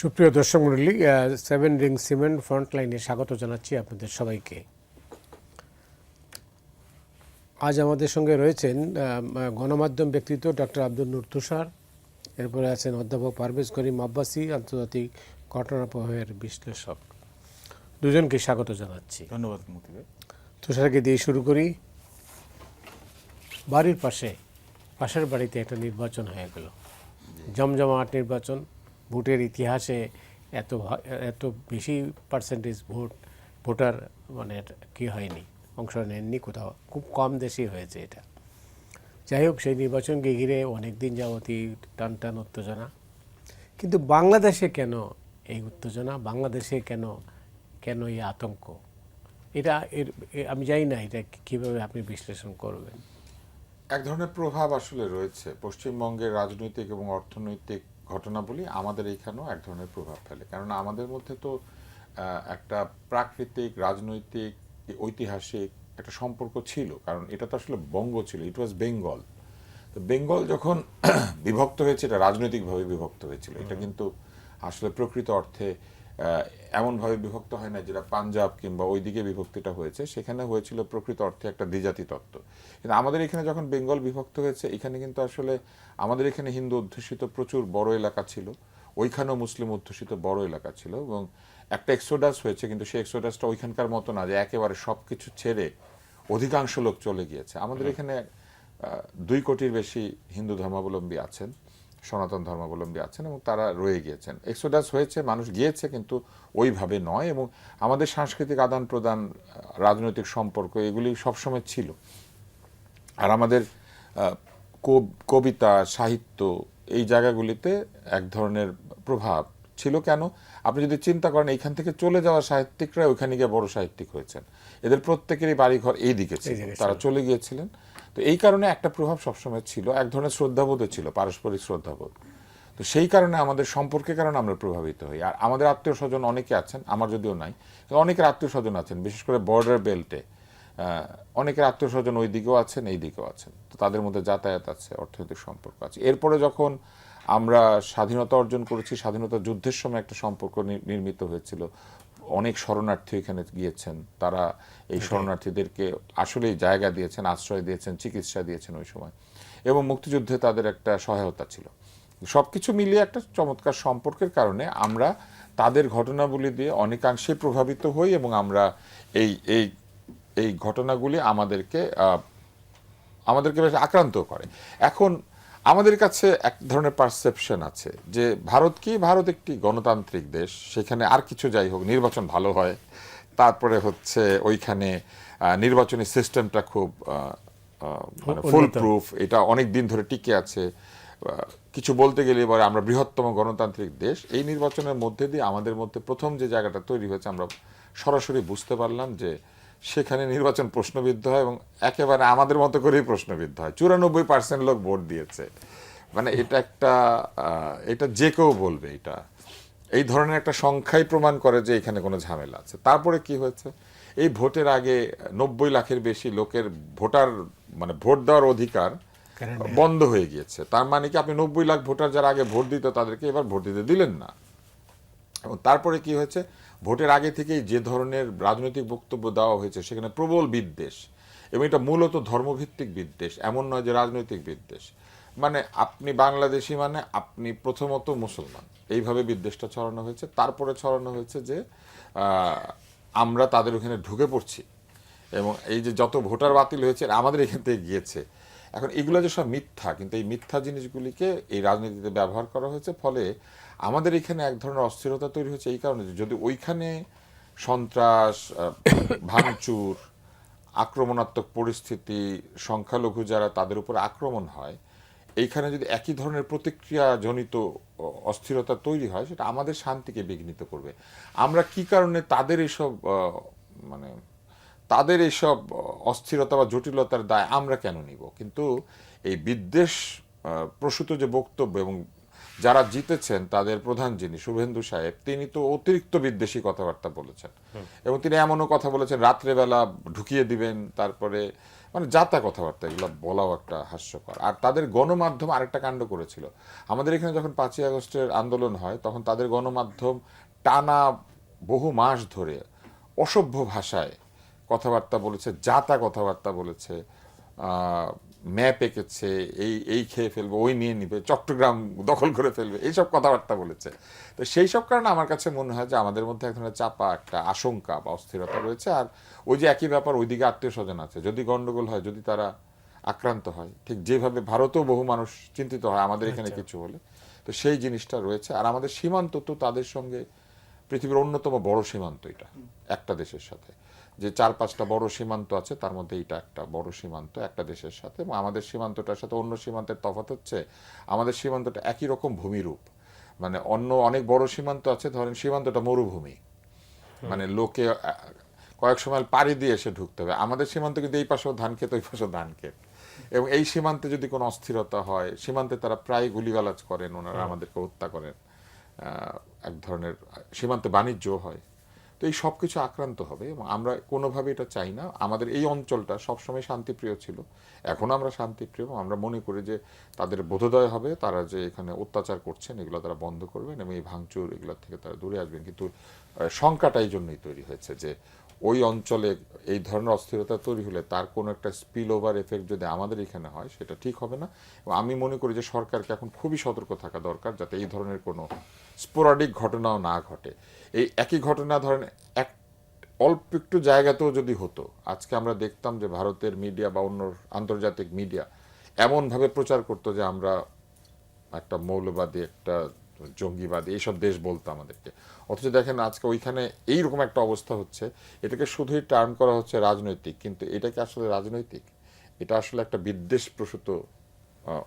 সুপ্রিয় দর্শক মণ্ডলী, সেভেন রিং সিমেন্ট ফ্রন্টলাইনে স্বাগত জানাচ্ছি আপনাদের সবাইকে। আজ আমাদের সঙ্গে রয়েছেন গণমাধ্যম ব্যক্তিত্ব ডক্টর আব্দুল নূর তুষার, এরপরে আছেন অধ্যাপক পারভেজ করিম আব্বাসী, আন্তর্জাতিক ঘটনা প্রবাহের বিশ্লেষক। দুজনকে স্বাগত জানাচ্ছি। ধন্যবাদ মতি ভাই। তুষারকে দিয়ে শুরু করি। বাড়ির পাশের বাড়িতে একটা নির্বাচন হয়ে গেল, জমজমাট নির্বাচন। ভোটের ইতিহাসে এত বেশি পার্সেন্টেজ ভোটার মানে কি হয়নি, অংশ নেননি কোথাও, খুব কম দেশেই হয়েছে এটা। যাই হোক, সেই নির্বাচনকে ঘিরে অনেক দিন যাবতই টান উত্তেজনা। কিন্তু বাংলাদেশে কেন এই উত্তেজনা, বাংলাদেশে কেন এই আতঙ্ক? আমি জানি না এটা কীভাবে আপনি বিশ্লেষণ করবেন। এক ধরনের প্রভাব আসলে রয়েছে পশ্চিমবঙ্গের রাজনৈতিক এবং অর্থনৈতিক ঘটনাবলী আমাদের এইখানেও এক ধরনের প্রভাব ফেলে। কারণ আমাদের মধ্যে তো একটা প্রাকৃতিক, রাজনৈতিক, ঐতিহাসিক একটা সম্পর্ক ছিল। কারণ এটা তো আসলে বঙ্গ ছিল, ইট ওয়াজ বেঙ্গল। তো বেঙ্গল যখন বিভক্ত হয়েছে, এটা রাজনৈতিকভাবে বিভক্ত হয়েছিল। এটা কিন্তু আসলে প্রকৃত অর্থে এমনভাবে বিভক্ত হয় না যেটা পাঞ্জাব কিংবা ওই দিকে বিভক্তিটা হয়েছে। সেখানে হয়েছিল প্রকৃত অর্থে একটা দ্বিজাতি তত্ত্ব। কিন্তু আমাদের এখানে যখন বেঙ্গল বিভক্ত হয়েছে, এখানে কিন্তু আসলে আমাদের এখানে হিন্দু অধ্যুষিত প্রচুর বড় এলাকা ছিল, ওইখানেও মুসলিম অধ্যুষিত বড় এলাকা ছিল, এবং একটা এক্সোডাস হয়েছে। কিন্তু সেই এক্সোডাসটা ওইখানকার মতো না যে একেবারে সব কিছু ছেড়ে অধিকাংশ লোক চলে গিয়েছে। আমাদের এখানে 2 কোটির বেশি হিন্দু ধর্মাবলম্বী আছেন, সনাতন ধর্মাবলম্বী আছেন, এবং তারা রয়ে গিয়েছেন। এক্সোডাস হয়েছে, মানুষ গিয়েছে, কিন্তু ওইভাবে নয়। এবং আমাদের সাংস্কৃতিক আদান প্রদান, রাজনৈতিক সম্পর্ক, এগুলি সবসময় ছিল। আর আমাদের কবিতা, সাহিত্য, এই জায়গাগুলিতে এক ধরনের প্রভাব ছিল। কেন? আপনি যদি চিন্তা করেন, এইখান থেকে চলে যাওয়া সাহিত্যিকরা ওইখানে গিয়ে বড় সাহিত্যিক হয়েছেন। এদের প্রত্যেকেরই বাড়িঘর এই দিকে ছিল, তারা চলে গিয়েছিলেন। তো এই কারণে একটা প্রভাব সবসময় ছিল, এক ধরনের শ্রদ্ধাবোধও ছিল, পারস্পরিক শ্রদ্ধাবোধ। তো সেই কারণে আমাদের সম্পর্কের কারণে আমরা প্রভাবিত হই। আর আমাদের আত্মীয় স্বজন অনেকে আছেন, আমার যদিও নাই, অনেকের আত্মীয় স্বজন আছেন, বিশেষ করে বর্ডার বেল্টে অনেকের আত্মীয় স্বজন ওই দিকেও আছেন, এই দিকেও আছেন। তো তাদের মধ্যে যাতায়াত আছে, অর্থনৈতিক সম্পর্ক আছে। এরপরে যখন আমরা স্বাধীনতা অর্জন করেছি, স্বাধীনতা যুদ্ধের সময় একটা সম্পর্ক নির্মিত হয়েছিল। অনেক শরণার্থী এখানে গিয়েছেন, তারা এই শরণার্থীদেরকে আসলেই জায়গা দিয়েছেন, আশ্রয় দিয়েছেন, চিকিৎসা দিয়েছেন ওই সময়, এবং মুক্তিযুদ্ধে তাদের একটা সহায়তা ছিল। সবকিছু মিলিয়ে একটা চমৎকার সম্পর্কের কারণে আমরা তাদের ঘটনাবলী দিয়ে অনেকাংশে প্রভাবিত হই, এবং আমরা এই এই এই ঘটনাগুলি আমাদেরকে বেশ আক্রান্ত করে। এখন আমাদের কাছে এক ধরনের পারসেপশন আছে যে ভারত একটি গণতান্ত্রিক দেশ, সেখানে আর কিছু যাই হোক নির্বাচন ভালো হয়, তারপরে হচ্ছে ওইখানে নির্বাচনী সিস্টেমটা খুব মানে ফুল প্রুফ, এটা অনেক দিন ধরে টিকে আছে। কিছু বলতে গেলে এবারে আমরা বৃহত্তম গণতান্ত্রিক দেশ। এই নির্বাচনের মধ্যে দিয়ে আমাদের মধ্যে প্রথম যে জায়গাটা তৈরি হয়েছে, আমরা সরাসরি বুঝতে পারলাম যে সেখানে নির্বাচন প্রশ্নবিদ্ধ হয়, এবং একেবারে আমাদের মতো করেই প্রশ্নবিদ্ধ হয়। 94% লোক ভোট দিয়েছে। মানে এটা যে কেউ বলবে, এটা এই ধরনের একটা সংখ্যাই প্রমাণ করে যে এখানে কোনো ঝামেলা আছে। তারপরে কি হয়েছে, এই ভোটের আগে 90 লাখের বেশি লোকের ভোট দেওয়ার অধিকার বন্ধ হয়ে গিয়েছে। তার মানে কি, আপনি 90 লাখ ভোটার যারা আগে ভোট দিত, তাদেরকে এবার ভোট দিতে দিলেন না। এবং তারপরে কি হয়েছে, ভোটের আগে থেকেই যে ধরনের রাজনৈতিক বক্তব্য দেওয়া হয়েছে, সেখানে প্রবল বিদ্বেষ, এবং এটা মূলত ধর্মভিত্তিক বিদ্বেষ, এমন নয় যে রাজনৈতিক বিদ্বেষ। মানে আপনি বাংলাদেশি মানে আপনি প্রথমত মুসলমান, এইভাবে বিদ্বেষটা ছড়ানো হয়েছে। তারপরে ছড়ানো হয়েছে যে আমরা তাদের ওখানে ঢুকে পড়ছি, এবং এই যে যত ভোটার বাতিল হয়েছে আমাদের এখান থেকে গিয়েছে। এখন এগুলো যে সব মিথ্যা, কিন্তু এই মিথ্যা জিনিসগুলিকে এই রাজনীতিতে ব্যবহার করা হয়েছে। ফলে আমাদের এখানে এক ধরনের অস্থিরতা তৈরি হয়েছে এই কারণে, যদি ওইখানে সন্ত্রাস, ভাঙচুর, আক্রমণাত্মক পরিস্থিতি, সংখ্যালঘু যারা তাদের উপর আক্রমণ হয়, এইখানে যদি একই ধরনের প্রতিক্রিয়াজনিত অস্থিরতা তৈরি হয়, সেটা আমাদের শান্তিকে বিঘ্নিত করবে। আমরা কি কারণে তাদের এইসব অস্থিরতা বা জটিলতার দায় আমরা কেন নিব? কিন্তু এই বিদ্বেষ প্রসূত যে বক্তব্য, এবং যারা জিতেছেন তাদের প্রধান যিনি শুভেন্দু সাহেব, তিনি তো অতিরিক্ত বিদ্বেষী কথাবার্তা বলেছেন। এবং তিনি এমনও কথা বলেছেন, রাত্রেবেলা ঢুকিয়ে দিবেন, তারপরে মানে যাতা কথাবার্তা, এগুলো বলাও একটা হাস্যকর। আর তাদের গণমাধ্যম আরেকটা কাণ্ড করেছিল। আমাদের এখানে যখন 5ই আগস্টের আন্দোলন হয় তখন তাদের গণমাধ্যম টানা বহু মাস ধরে অসভ্য ভাষায় কথাবার্তা বলেছে, যাতা কথাবার্তা বলেছে, ম্যাপ এঁকেছে, এই খেয়ে ফেলবে, ওই নিয়ে নিবে, চট্টগ্রাম দখল করে ফেলবে, এইসব কথাবার্তা বলেছে। তো সেই সব কারণে আমার কাছে মনে হয় যে আমাদের মধ্যে এক ধরনের চাপা একটা আশঙ্কা বা অস্থিরতা রয়েছে। আর ওই যে একই ব্যাপার, ওইদিকে আত্মীয় স্বজন আছে, যদি গন্ডগোল হয়, যদি তারা আক্রান্ত হয়, ঠিক যেভাবে ভারতেও বহু মানুষ চিন্তিত হয় আমাদের এখানে কিছু হলে, তো সেই জিনিসটা রয়েছে। আর আমাদের সীমান্ত তো তাদের সঙ্গে পৃথিবীর অন্যতম বড় সীমান্ত, এটা একটা দেশের সাথে যে 4-5টা বড় সীমান্ত আছে তার মধ্যে এটা একটা বড় সীমান্ত একটা দেশের সাথে। এবং আমাদের সীমান্তটার সাথে অন্য সীমান্তের তফাৎ হচ্ছে আমাদের সীমান্তটা একই রকম ভূমিরূপ। মানে অন্য অনেক বড় সীমান্ত আছে, ধরেন সীমান্তটা মরুভূমি, মানে লোকে কয়েক সময় পাড়ি দিয়ে এসে ঢুকতে হবে। আমাদের সীমান্ত কিন্তু এই পাশেও ধান ক্ষেত, ওই পাশেও ধান ক্ষেত। এবং এই সীমান্তে যদি কোনো অস্থিরতা হয়, সীমান্তে তারা প্রায় গুলিগালাজ করেন, ওনারা আমাদেরকে হত্যা করেন, এক ধরনের সীমান্তে বাণিজ্য হয়। তো এই সব কিছু আক্রান্ত হবে এবং আমরা কোনোভাবে এটা চাই না। আমাদের এই অঞ্চলটা সবসময় শান্তিপ্রিয় ছিল, এখন আমরা শান্তিপ্রিয়। আমরা মনে করি যে তাদের বোধোদয় হবে, তারা যে এখানে অত্যাচার করছেন এগুলো তারা বন্ধ করবেন এবং এই ভাঙচুর এগুলোর থেকে তারা দূরে আসবেন। কিন্তু শঙ্কাটা এই জন্যই তৈরি হয়েছে যে ওই অঞ্চলে এই ধরনের অস্থিরতা তৈরি হলে তার কোনো একটা স্পিল ওভার এফেক্ট যদি আমাদের এখানে হয় সেটা ঠিক হবে না। এবং আমি মনে করি যে সরকারকে এখন খুবই সতর্ক থাকা দরকার যাতে এই ধরনের কোনো স্পোরাডিক ঘটনাও না ঘটে। এই একই ঘটনা ধরেন এক অল্প একটু জায়গাতেও যদি হতো, আজকে আমরা দেখতাম যে ভারতের মিডিয়া বা অন্য আন্তর্জাতিক মিডিয়া এমনভাবে প্রচার করতো যে আমরা একটা মৌলবাদী, একটা জঙ্গিবাদী, এইসব দেশ বলতো আমাদেরকে। অথচ দেখেন আজকে ওইখানে এইরকম একটা অবস্থা হচ্ছে, এটাকে শুধুই টার্ন করা হচ্ছে রাজনৈতিক, কিন্তু এটা কি আসলে রাজনৈতিক? এটা আসলে একটা বিদ্বেষ প্রসূত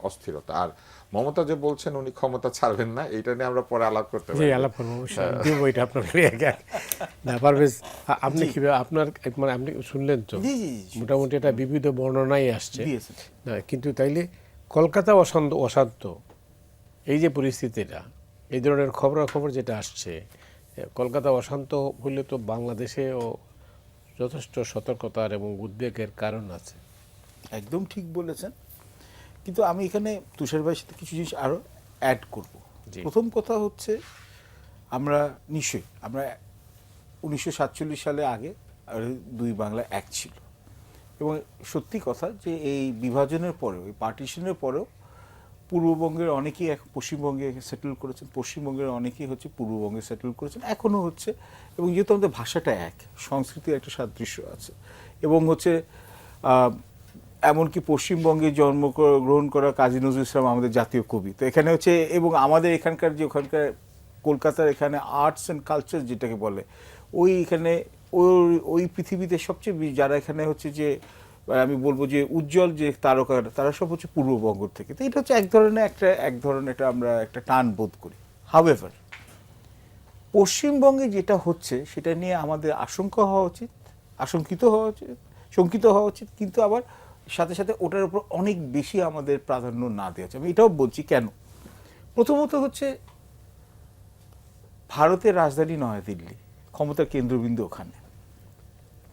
অস্থিরতা। আর মমতা যে বলছেন উনি ক্ষমতা ছাড়বেন না, এটা নিয়ে আমরা পরে আলাপ করতে জি, পারি। আলাপ করবো অবশ্যই, আমি দেবো এটা আপনার না পারভেজ, আপনি কি আপনার মানে আপনি শুনলেন তো, জি জি মোটামুটি এটা বিবিধ বর্ণনাই আসছে দিয়েছেন। না, কিন্তু তাইলে কলকাতা অশান্ত এই যে পরিস্থিতিটা, এই ধরনের খবরাখবর যেটা আসছে, কলকাতা অশান্ত হলে তো বাংলাদেশেও যথেষ্ট সতর্কতার এবং উদ্বেগের কারণ আছে। একদম ঠিক বলেছেন, কিন্তু আমি এখানে তুষার ভাইয়ের সাথে কিছু জিনিস আরো অ্যাড করব। জি। প্রথম কথা হচ্ছে আমরা 1947 সালে আগে আর দুই বাংলা এক ছিল, এবং সত্যি কথা যে এই বিভাজনের পরেও, এই পার্টিশনের পরেও পূর্ববঙ্গের অনেকেই পশ্চিমবঙ্গে সেটেল করেছেন, পশ্চিমবঙ্গের অনেকেই হচ্ছে পূর্ববঙ্গে সেটেল করেছেন, এখনও হচ্ছে। এবং যেহেতু আমাদের ভাষাটা এক, সংস্কৃতির একটা সাদৃশ্য আছে, এবং হচ্ছে এমনকি পশ্চিমবঙ্গে জন্মগ্রহণ করা কাজী নজরুল ইসলাম আমাদের জাতীয় কবি। তো এখানে হচ্ছে, এবং আমাদের এখানকার যে ওখানকার কলকাতার এখানে আর্টস অ্যান্ড কালচার যেটাকে বলে, ওই এখানে ওই পৃথিবীতে সবচেয়ে যারা এখানে হচ্ছে যে আমি বলবো যে উজ্জ্বল যে তারকা, তারা সব হচ্ছে পূর্ববঙ্গ থেকে। তো এটা হচ্ছে এক ধরনের এটা আমরা একটা টান বোধ করি। হাউএভার, পশ্চিমবঙ্গে যেটা হচ্ছে সেটা নিয়ে আমাদের শঙ্কিত হওয়া উচিত, কিন্তু আবার সাথে সাথে ওটার উপর অনেক বেশি আমাদের প্রাধান্য না দেওয়া উচিত। আমি এটাও বলছি কেন। প্রথমত হচ্ছে ভারতের রাজধানী নয়াদিল্লি, ক্ষমতার কেন্দ্রবিন্দু ওখানে।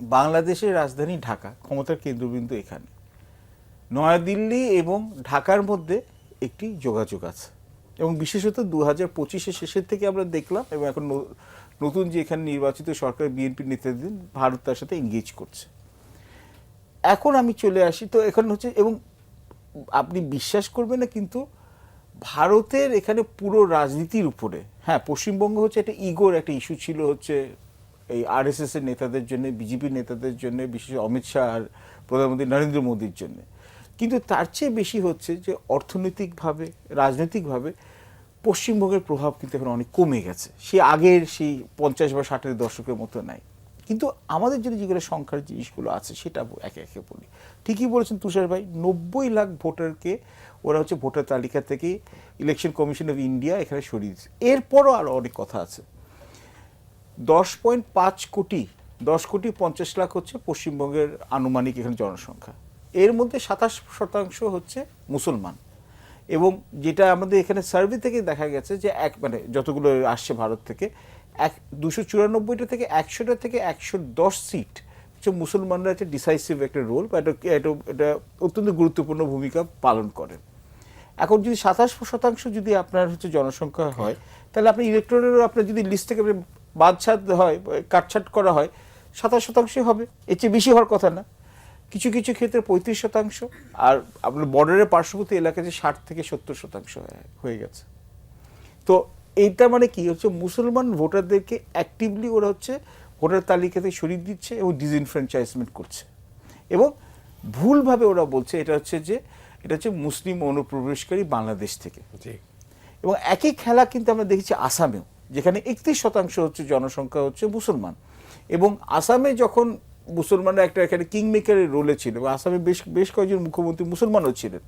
বাংলাদেশের রাজধানী ঢাকা, ক্ষমতার কেন্দ্রবিন্দু এখানে। নয়াদিল্লি এবং ঢাকার মধ্যে একটি যোগাযোগ আছে, এবং বিশেষত 2025-এর শেষের থেকে আমরা দেখলাম, এবং এখন নতুন যে এখানে নির্বাচিত সরকার বিএনপি নেতৃত্বাধীন, ভারত তার সাথে এঙ্গেজ করছে। এখন আমি চলে আসি, তো এখন হচ্ছে, এবং আপনি বিশ্বাস করবেন না, কিন্তু ভারতের এখানে পুরো রাজনীতির উপরে, হ্যাঁ পশ্চিমবঙ্গ হচ্ছে একটা ইগোর একটা ইস্যু ছিল, হচ্ছে এই আরএসএস এর নেতাদের জন্য, বিজেপি নেতাদের জন্য, বিশেষ অমিত শাহ আর প্রধানমন্ত্রী নরেন্দ্র মোদীর জন্য। কিন্তু তার চেয়ে বেশি হচ্ছে যে অর্থনৈতিকভাবে, রাজনৈতিকভাবে পশ্চিমবঙ্গের প্রভাব কিন্তু এখন অনেক কমে গেছে, সে আগের সেই 50 বা 60-এর দশকের মতো নাই। কিন্তু আমাদের জন্য যেগুলো সংখ্যার জিনিসগুলো আছে সেটা একে একে বলি। ঠিকই বলেছেন তুষার ভাই, 90 লাখ ভোটারকে ওরা হচ্ছে ভোটার তালিকা থেকে ইলেকশন কমিশন অফ ইন্ডিয়া এখানে সরিয়ে দিচ্ছে। এরপরও আরও অনেক কথা আছে। 10.50 হচ্ছে পশ্চিমবঙ্গের আনুমানিক এখানে জনসংখ্যা, এর মধ্যে 27% হচ্ছে মুসলমান। এবং যেটা আমাদের এখানে সার্ভে থেকে দেখা গেছে যে মানে যতগুলো আসছে ভারত থেকে, 294টা থেকে 100টা থেকে 110 সিট হচ্ছে মুসলমানরা একটা ডিসাইসিভ একটা রোল বা এটা অত্যন্ত গুরুত্বপূর্ণ ভূমিকা পালন করে। এখন যদি 27% যদি আপনার হচ্ছে জনসংখ্যা হয়, তাহলে আপনি ইলেকট্রনেরও আপনার যদি লিস্ট থেকে বাদছাদ হয়, কাটছাট করা হয়, 27% হবে, এর চেয়ে বেশি হওয়ার কথা না। কিছু কিছু ক্ষেত্রে 35%, আর আপনার বর্ডারের পার্শ্ববর্তী এলাকাতে 60 থেকে 70% হয়ে গেছে। তো এইটা মানে কি হচ্ছে, মুসলমান ভোটারদেরকে অ্যাক্টিভলি ওরা হচ্ছে ভোটার তালিকা থেকে সরিয়ে দিচ্ছে এবং ডিসএনফ্র্যাঞ্চাইজমেন্ট করছে, এবং ভুলভাবে ওরা বলছে এটা হচ্ছে মুসলিম অনুপ্রবেশকারী বাংলাদেশ থেকে। এবং একই খেলা কিন্তু আমরা দেখেছি আসামেও, যেখানে 31% হচ্ছে জনসংখ্যা হচ্ছে মুসলমান, এবং আসামে যখন মুসলমানরা একটা এখানে কিংমেকারের রোলে ছিল, এবং আসামে বেশ কয়েকজন মুখ্যমন্ত্রী মুসলমানও ছিলেন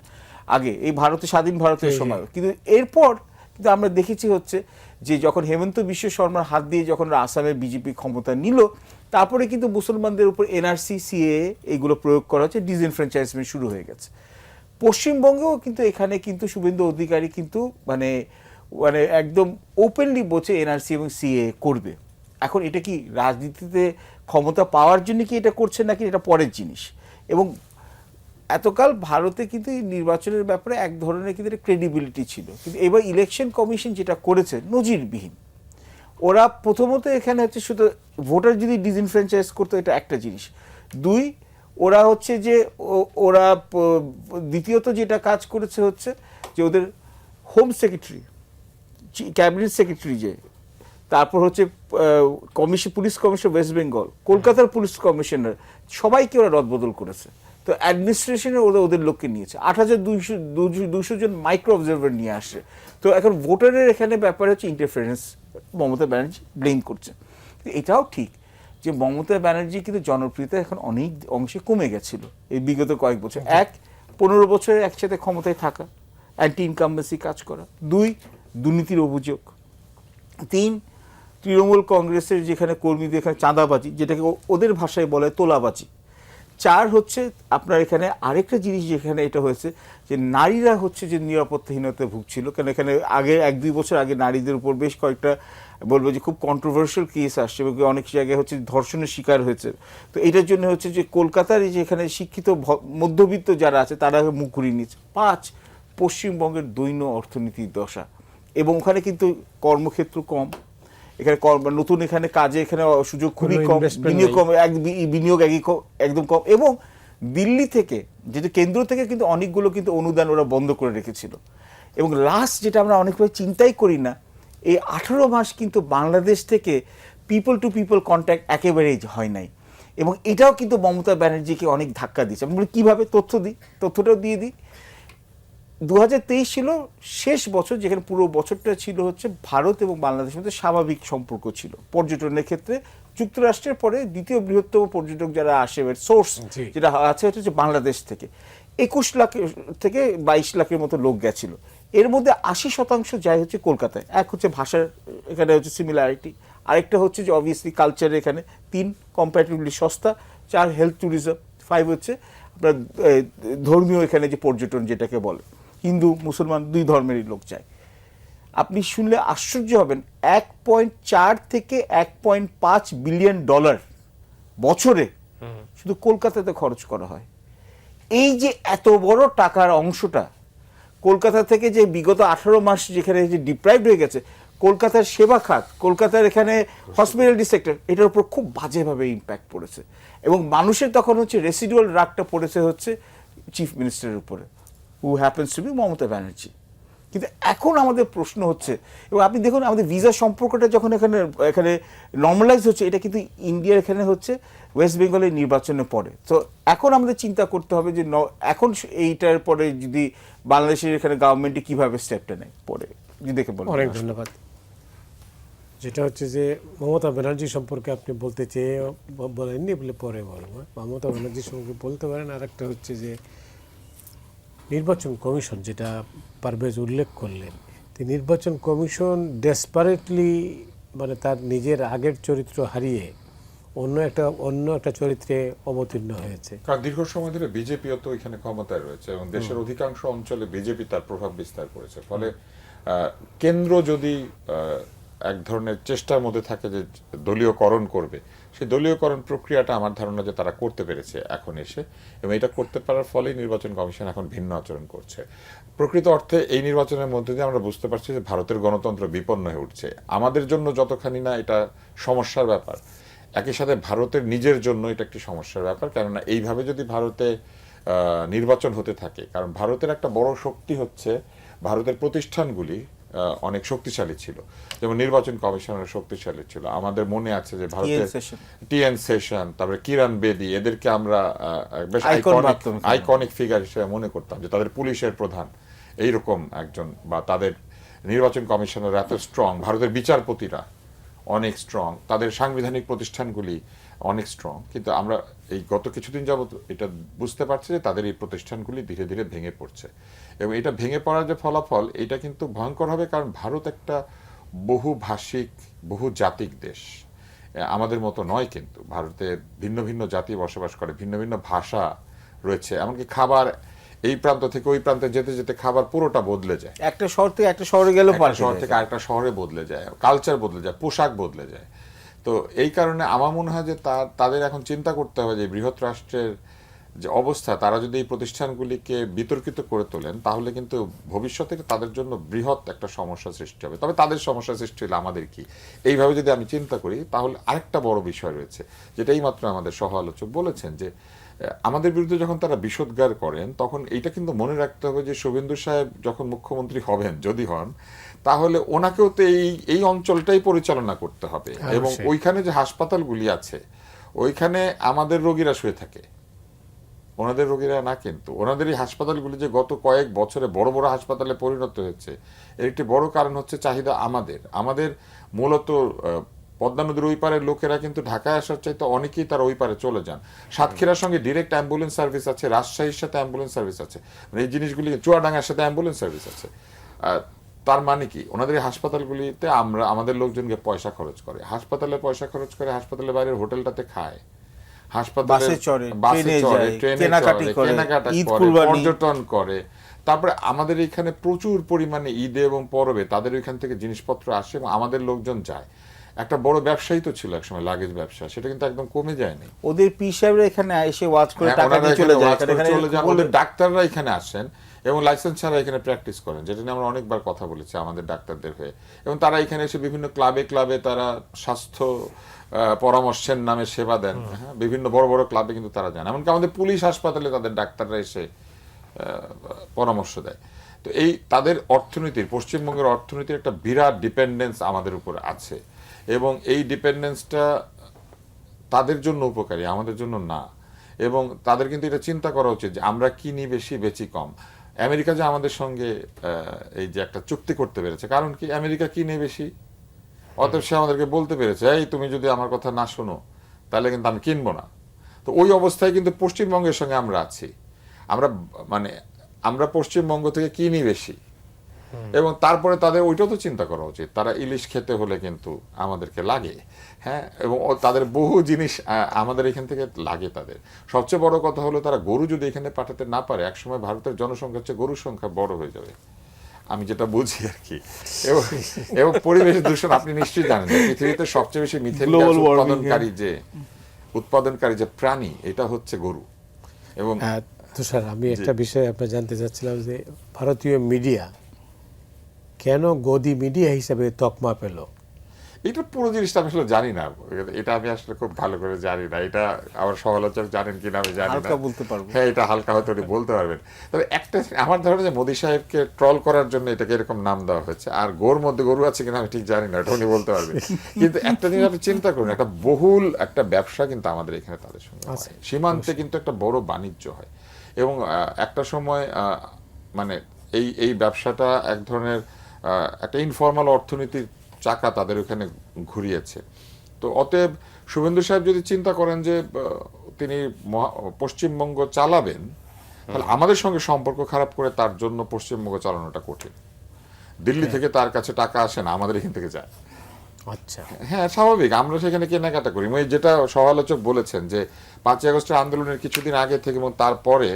আগে, এই স্বাধীন ভারতের সময়। কিন্তু এরপর কিন্তু আমরা দেখেছি হচ্ছে যে যখন হেমন্ত বিশ্ব শর্মার হাত দিয়ে যখন আসামে বিজেপি ক্ষমতা নিল, তারপরে কিন্তু মুসলমানদের উপর এনআরসি, সিএএ এগুলো প্রয়োগ করা হচ্ছে, ডিসএনফ্র্যাঞ্চাইজমেন্ট শুরু হয়ে গেছে। পশ্চিমবঙ্গেও কিন্তু এখানে কিন্তু শুভেন্দু অধিকারী কিন্তু মানে একদম ওপেনলি বলছে এনআরসি এবং সিএ করবে। এখন এটা কি রাজনীতিতে ক্ষমতা পাওয়ার জন্য কি এটা করছে, নাকি এটা পরের জিনিস? এবং এতকাল ভারতে কিন্তু এই নির্বাচনের ব্যাপারে এক ধরনের কিন্তু ক্রেডিবিলিটি ছিল, কিন্তু এবার ইলেকশন কমিশন যেটা করেছে নজিরবিহীন। ওরা প্রথমত এখানে হচ্ছে শুধু ভোটার যদি ডিসএনফ্র্যাঞ্চাইজ করতো, এটা একটা জিনিস। দুই, ওরা হচ্ছে যে ওরা দ্বিতীয়ত যেটা কাজ করেছে হচ্ছে যে ওদের হোম সেক্রেটারি, ক্যাবিনেট সেক্রেটারি, যে তারপর হচ্ছে পুলিশ কমিশনার ওয়েস্ট বেঙ্গল, কলকাতার পুলিশ কমিশনার, সবাইকে ওরা রদবদল করেছে। তো অ্যাডমিনিস্ট্রেশনে ওদের লোককে নিয়েছে, 8200 জন মাইক্রো অবজারভার নিয়ে আসে। তো এখন ভোটারের এখানে ব্যাপারে হচ্ছে ইন্টারফারেন্স, মমতা ব্যানার্জি ব্লেম করছে। এটাও ঠিক যে মমতা ব্যানার্জি কিন্তু জনপ্রিয়তা এখন অনেক অংশে কমে গেছিল এই বিগত কয়েক বছর। 15 বছরে একসাথে ক্ষমতায় থাকা, অ্যান্টি ইনকামবেন্সি কাজ করা। 2, দুর্নীতির অভিযোগ। 3, তৃণমূল কংগ্রেসের যেখানে কর্মীদের এখানে চাঁদাবাজি, যেটাকে ওদের ভাষায় বলে তোলাবাজি। 4 হচ্ছে আপনার এখানে আরেকটা জিনিস যেখানে এটা হয়েছে যে নারীরা হচ্ছে যে নিরাপত্তাহীনতায় ভুগছিল, কারণ এখানে আগে 1-2 বছর আগে নারীদের উপর বেশ কয়েকটা বলবো যে খুব কন্ট্রোভার্সিয়াল কেস আসছে, এবং অনেক জায়গায় হচ্ছে ধর্ষণের শিকার হয়েছে। তো এটার জন্য হচ্ছে যে কলকাতার এই যে এখানে শিক্ষিত মধ্যবিত্ত যারা আছে তারা মুখ ঘুরিয়ে নিচ্ছে। 5, পশ্চিমবঙ্গের দৈন্য অর্থনীতির দশা, এবং ওখানে কিন্তু কর্মক্ষেত্র কম, এখানে নতুন এখানে কাজে এখানে সুযোগ খুবই কম, বিনিয়োগ একদম কম। এবং দিল্লি থেকে যেহেতু কেন্দ্র থেকে কিন্তু অনেকগুলো কিন্তু অনুদান ওরা বন্ধ করে রেখেছিল। এবং লাস্ট যেটা আমরা অনেকভাবে চিন্তাই করি না, এই 18 মাস কিন্তু বাংলাদেশ থেকে পিপল টু পিপল কন্ট্যাক্ট একেবারেই হয় নাই, এবং এটাও কিন্তু মমতা ব্যানার্জিকে অনেক ধাক্কা দিয়েছে। আমি বলি কীভাবে, তথ্যটাও দিয়ে দিই। 2023 ছিল শেষ বছর, যেখানে পুরো বছরটা ছিল হচ্ছে ভারত এবং বাংলাদেশের মধ্যে স্বাভাবিক সম্পর্ক ছিল পর্যটনের ক্ষেত্রে। যুক্তরাষ্ট্রের পরে দ্বিতীয় বৃহত্তম পর্যটক যারা আসে, সোর্স যেটা আছে হচ্ছে বাংলাদেশ থেকে 21 লাখ থেকে 22 লাখের মতো লোক গেছিল। এর মধ্যে 80% যায় হচ্ছে কলকাতায়। এক হচ্ছে ভাষার এখানে হচ্ছে সিমিলারিটি, আরেকটা হচ্ছে যে অবভিয়াসলি কালচারের এখানে। 3, কম্প্যারেটিভলি সস্তা। 4, হেলথ ট্যুরিজম। 5 হচ্ছে আপনার ধর্মীয় এখানে যে পর্যটন যেটাকে বলে, হিন্দু মুসলমান 2 ধর্মেরই লোক যায়। আপনি শুনলে আশ্চর্য হবেন, 1.4 থেকে 1.5 বিলিয়ন ডলার বছরে শুধু কলকাতাতে খরচ করা হয়। এই যে এত বড় টাকার অংশটা কলকাতা থেকে যে বিগত 18 মাস যেখানে যে ডিপ্রাইভড হয়ে গেছে, কলকাতার সেবা খাত, কলকাতার এখানে হসপিটালিটি সেক্টর, এটার উপর খুব বাজেভাবে ইম্প্যাক্ট পড়েছে। এবং মানুষের তখন হচ্ছে রেসিডুয়াল রাগটা পড়েছে হচ্ছে চিফ মিনিস্টারের উপরে, who happens to be Mamata Banerjee. কিন্তু এখন আমাদের প্রশ্ন হচ্ছে, এবং আপনি দেখুন আমাদের ভিসা সম্পর্কটা যখন এখানে নর্মালাইজ হচ্ছে, এটা কিন্তু ইন্ডিয়ার এখানে হচ্ছে ওয়েস্ট বেঙ্গলের নির্বাচনের পরে। তো এখন আমাদের চিন্তা করতে হবে যে এখন এইটার পরে যদি বাংলাদেশের এখানে গভর্নমেন্টে কিভাবে স্টেপটা নেয় পরে যদি দেখে বলেন। অনেক ধন্যবাদ। যেটা হচ্ছে যে মমতা ব্যানার্জি সম্পর্কে আপনি বলতে চেয়ে বলেননি বলে পরে বলবো। মমতা ব্যানার্জি সম্পর্কে বলতে পারেন। আর একটা হচ্ছে যে নির্বাচন কমিশন, যেটা পারভেজ উল্লেখ করলেন, নির্বাচন কমিশন ডেসপারেটলি মানে তার নিজের আগের চরিত্র হারিয়ে অন্য একটা চরিত্রে অবতীর্ণ হয়েছে। কারণ দীর্ঘ সময় ধরে বিজেপিও তো এখানে ক্ষমতায় রয়েছে, এবং দেশের অধিকাংশ অঞ্চলে বিজেপি তার প্রভাব বিস্তার করেছে। ফলে কেন্দ্র যদি এক ধরনের চেষ্টার মধ্যে থাকে যে দলীয়করণ করবে, সেই দলীয়করণ প্রক্রিয়াটা আমার ধারণা যে তারা করতে পেরেছে এখন এসে, এবং এটা করতে পারার ফলেই নির্বাচন কমিশন এখন ভিন্ন আচরণ করছে। প্রকৃত অর্থে এই নির্বাচনের মধ্যে দিয়ে আমরা বুঝতে পারছি যে ভারতের গণতন্ত্র বিপন্ন হয়ে উঠছে। আমাদের জন্য যতখানি না এটা সমস্যার ব্যাপার, একই সাথে ভারতের নিজের জন্য এটা একটি সমস্যার ব্যাপার। কেননা এইভাবে যদি ভারতে নির্বাচন হতে থাকে, কারণ ভারতের একটা বড় শক্তি হচ্ছে ভারতের প্রতিষ্ঠানগুলি অনেক শক্তিশালী ছিল, যেমন নির্বাচন কমিশনের শক্তিশালী ছিল। আমাদের মনে আছে যে ভারতের টিএন সেশন, তারপরে কিরণ বেদি, এদেরকে আমরা বেশ আইকনিক ফিগার হিসেবে মনে করতাম, যে তাদের পুলিশের প্রধান এইরকম একজন, বা তাদের নির্বাচন কমিশনের এত স্ট্রং, ভারতের বিচারপতিরা অনেক স্ট্রং, তাদের সাংবিধানিক প্রতিষ্ঠানগুলি অনেক স্ট্রং। কিন্তু আমরা এই গত কিছুদিন যাবত এটা বুঝতে পারছি যে তাদের এই প্রতিষ্ঠানগুলি ধীরে ধীরে ভেঙে পড়ছে, এবং এটা ভেঙে পড়ার যে ফলাফল, এটা কিন্তু ভয়ঙ্কর হবে। কারণ ভারত একটা বহুভাষিক বহুজাতিক দেশ, আমাদের মতো নয়। কিন্তু ভারতে ভিন্ন ভিন্ন জাতি বসবাস করে, ভিন্ন ভিন্ন ভাষা রয়েছে, এমনকি খাবার এই প্রান্ত থেকে ওই প্রান্তে যেতে যেতে খাবার পুরোটা বদলে যায়। একটা শহর থেকে একটা শহরে গেলেও শহর থেকে আরেকটা শহরে বদলে যায়, কালচার বদলে যায়, পোশাক বদলে যায়। তো এই কারণে আমার মনে হয় যে তাদের এখন চিন্তা করতে হবে যে বৃহৎ রাষ্ট্রের যে অবস্থা, তারা যদি এই প্রতিষ্ঠানগুলিকে বিতর্কিত করে তোলেন, তাহলে কিন্তু ভবিষ্যতে তাদের জন্য বৃহৎ একটা সমস্যা সৃষ্টি হবে। তবে তাদের সমস্যা সৃষ্টি হলে আমাদের কি, এইভাবে যদি আমি চিন্তা করি, তাহলে আরেকটা বড় বিষয় রয়েছে, যেটা এইমাত্র আমাদের সহ আলোচক বলেছেন, যে আমাদের বিরুদ্ধে যখন তারা বিষোদ্গার করেন, তখন এইটা কিন্তু মনে রাখতে হবে যে শুভেন্দু সাহেব যখন মুখ্যমন্ত্রী হবেন, যদি হন, তাহলে ওনাকেও তো এই অঞ্চলটাই পরিচালনা করতে হবে, এবং ওইখানে যে হাসপাতালগুলি আছে, ওইখানে আমাদের রোগীরা শুয়ে থাকে, ওনাদের রোগীরা না। কিন্তু ওনাদের এই হাসপাতালগুলি যে গত কয়েক বছরে বড় বড় হাসপাতালে পরিণত হয়েছে, এর একটি বড় কারণ হচ্ছে চাহিদা আমাদের মূলত পদ্মা নদীর ওই পারের লোকেরা কিন্তু ঢাকায় আসার চাইতে অনেকেই তারা ওই পারে চলে যান। সাতক্ষীরার সঙ্গে ডিরেক্ট অ্যাম্বুলেন্স সার্ভিস আছে, রাজশাহীর সাথে অ্যাম্বুলেন্স সার্ভিস আছে, মানে এই জিনিসগুলি, চুয়াডাঙ্গার সাথে অ্যাম্বুলেন্স সার্ভিস আছে। তার মানে কি, ওনাদের এই হাসপাতালগুলিতে আমাদের লোকজনকে পয়সা খরচ করে, হাসপাতালে পয়সা খরচ করে, হাসপাতালের বাইরের হোটেলটাতে খায়, হাসপাতালে বাসে চড়ে, ট্রেনে কেনাকাটা করে, পর্যটন করে। তারপরে আমাদের এখানে প্রচুর পরিমাণে ঈদে এবং পরবে তাদের ওইখান থেকে জিনিসপত্র আসে, এবং আমাদের লোকজন যায়। একটা বড় ব্যবসায়ী তো ছিল একসময় লাগেজ ব্যবসা, সেটা কিন্তু একদম কমে যায়নি। ওদের পীর সাহেবরা এখানে এসে ওয়াজ করে টাকা দিয়ে চলে যায়, ওদের ডাক্তাররা এখানে আসেন এবং লাইসেন্স ছাড়া এখানে প্র্যাকটিস করেন, যেটা নিয়ে আমরা অনেকবার কথা বলেছি আমাদের ডাক্তারদের হয়ে। এবং তারা এখানে এসে বিভিন্ন ক্লাবে তারা স্বাস্থ্য পরামর্শের নামে সেবা দেন। হ্যাঁ, বিভিন্ন বড় বড় ক্লাবে কিন্তু তারা যান, এমনকি আমাদের পুলিশ হাসপাতালে তাদের ডাক্তাররা এসে পরামর্শ দেয়। তো এই তাদের অর্থনীতির, পশ্চিমবঙ্গের অর্থনীতির একটা বিরাট ডিপেন্ডেন্স আমাদের উপর আছে, এবং এই ডিপেন্ডেন্সটা তাদের জন্য উপকারী, আমাদের জন্য না। এবং তাদের কিন্তু এটা চিন্তা করা উচিত যে আমরা কিনি বেশি, বেচি কম। আমেরিকা যে আমাদের সঙ্গে এই যে একটা চুক্তি করতে পেরেছে, কারণ কি, আমেরিকা কিনে বেশি, অতএব সে আমাদেরকে বলতে পেরেছে, এই তুমি যদি আমার কথা না শোনো তাহলে কিন্তু আমি কিনবো না। তো ওই অবস্থায় কিন্তু পশ্চিমবঙ্গের সঙ্গে আমরা আছি, আমরা পশ্চিমবঙ্গ থেকে কিনি বেশি, এবং তারপরে তাদের ওইটাও তো চিন্তা করা উচিত, তারা ইলিশ খেতে হলে কিন্তু আমাদেরকে লাগে। হ্যাঁ, এবং তাদের বহু জিনিস আমাদের এখান থেকে লাগে। তাদের সবচেয়ে বড় কথা হলো, তারা গরু যদি এখানে পাঠাতে না পারে, একসময় ভারতের জনসংখ্যার চেয়ে গরুর সংখ্যা বড় হয়ে যাবে, আমি যেটা বুঝি আর কি। এবং পরিবেশ দূষণ আপনি নিশ্চয়ই জানেন, পৃথিবীতে সবচেয়ে বেশি মিথেন গ্যাস উৎপাদনকারী যে প্রাণী, এটা হচ্ছে গরু। এবং তুষার, আমি একটা বিষয় আপনার জানতে চাচ্ছিলাম, যে ভারতীয় মিডিয়া কেন গদি মিডিয়া হিসেবে তকমা পেল? এটা পুরো জিনিসটা আমি আসলে জানি না, এটা আমি আসলে খুব ভালো করে জানি না। এটা আমার সমালোচক জানেন কিনা আমি জানি না, বলতে পারবো। হ্যাঁ, এটা হালকা হয়তো উনি বলতে পারবেন। তবে একটা আমার ধারণা যে মোদী সাহেবকে ট্রল করার জন্য এটাকে এরকম নাম দেওয়া হয়েছে। আর গোর মধ্যে গরু আছে কিনা আমি ঠিক জানি না, এটা উনি বলতে পারবেন। কিন্তু একটা জিনিস আপনি চিন্তা করুন, একটা বহুল একটা ব্যবসা কিন্তু আমাদের এখানে তাদের সঙ্গে হয়, সীমান্তে কিন্তু একটা বড় বাণিজ্য হয়। এবং একটা সময় মানে এই ব্যবসাটা এক ধরনের একটা ইনফর্মাল অর্থনীতির চাকা তাদের ওখানে ঘুরিয়েছে। তো অতএব শুভেন্দু সাহেব যদি চিন্তা করেন যে তিনি পশ্চিমবঙ্গ চালাবেন, তাহলে আমাদের সঙ্গে সম্পর্ক খারাপ করে তার জন্য পশ্চিমবঙ্গ চালানোটা কঠিন। দিল্লি থেকে তার কাছে টাকা আসে না, আমাদের এখান থেকে যায়। আচ্ছা, হ্যাঁ, স্বাভাবিক, আমরা সেখানে কেনাকাটা করি। যেটা সমালোচক বলেছেন যে 5ই আগস্টের আন্দোলনের কিছুদিন আগে থেকে এবং তারপরে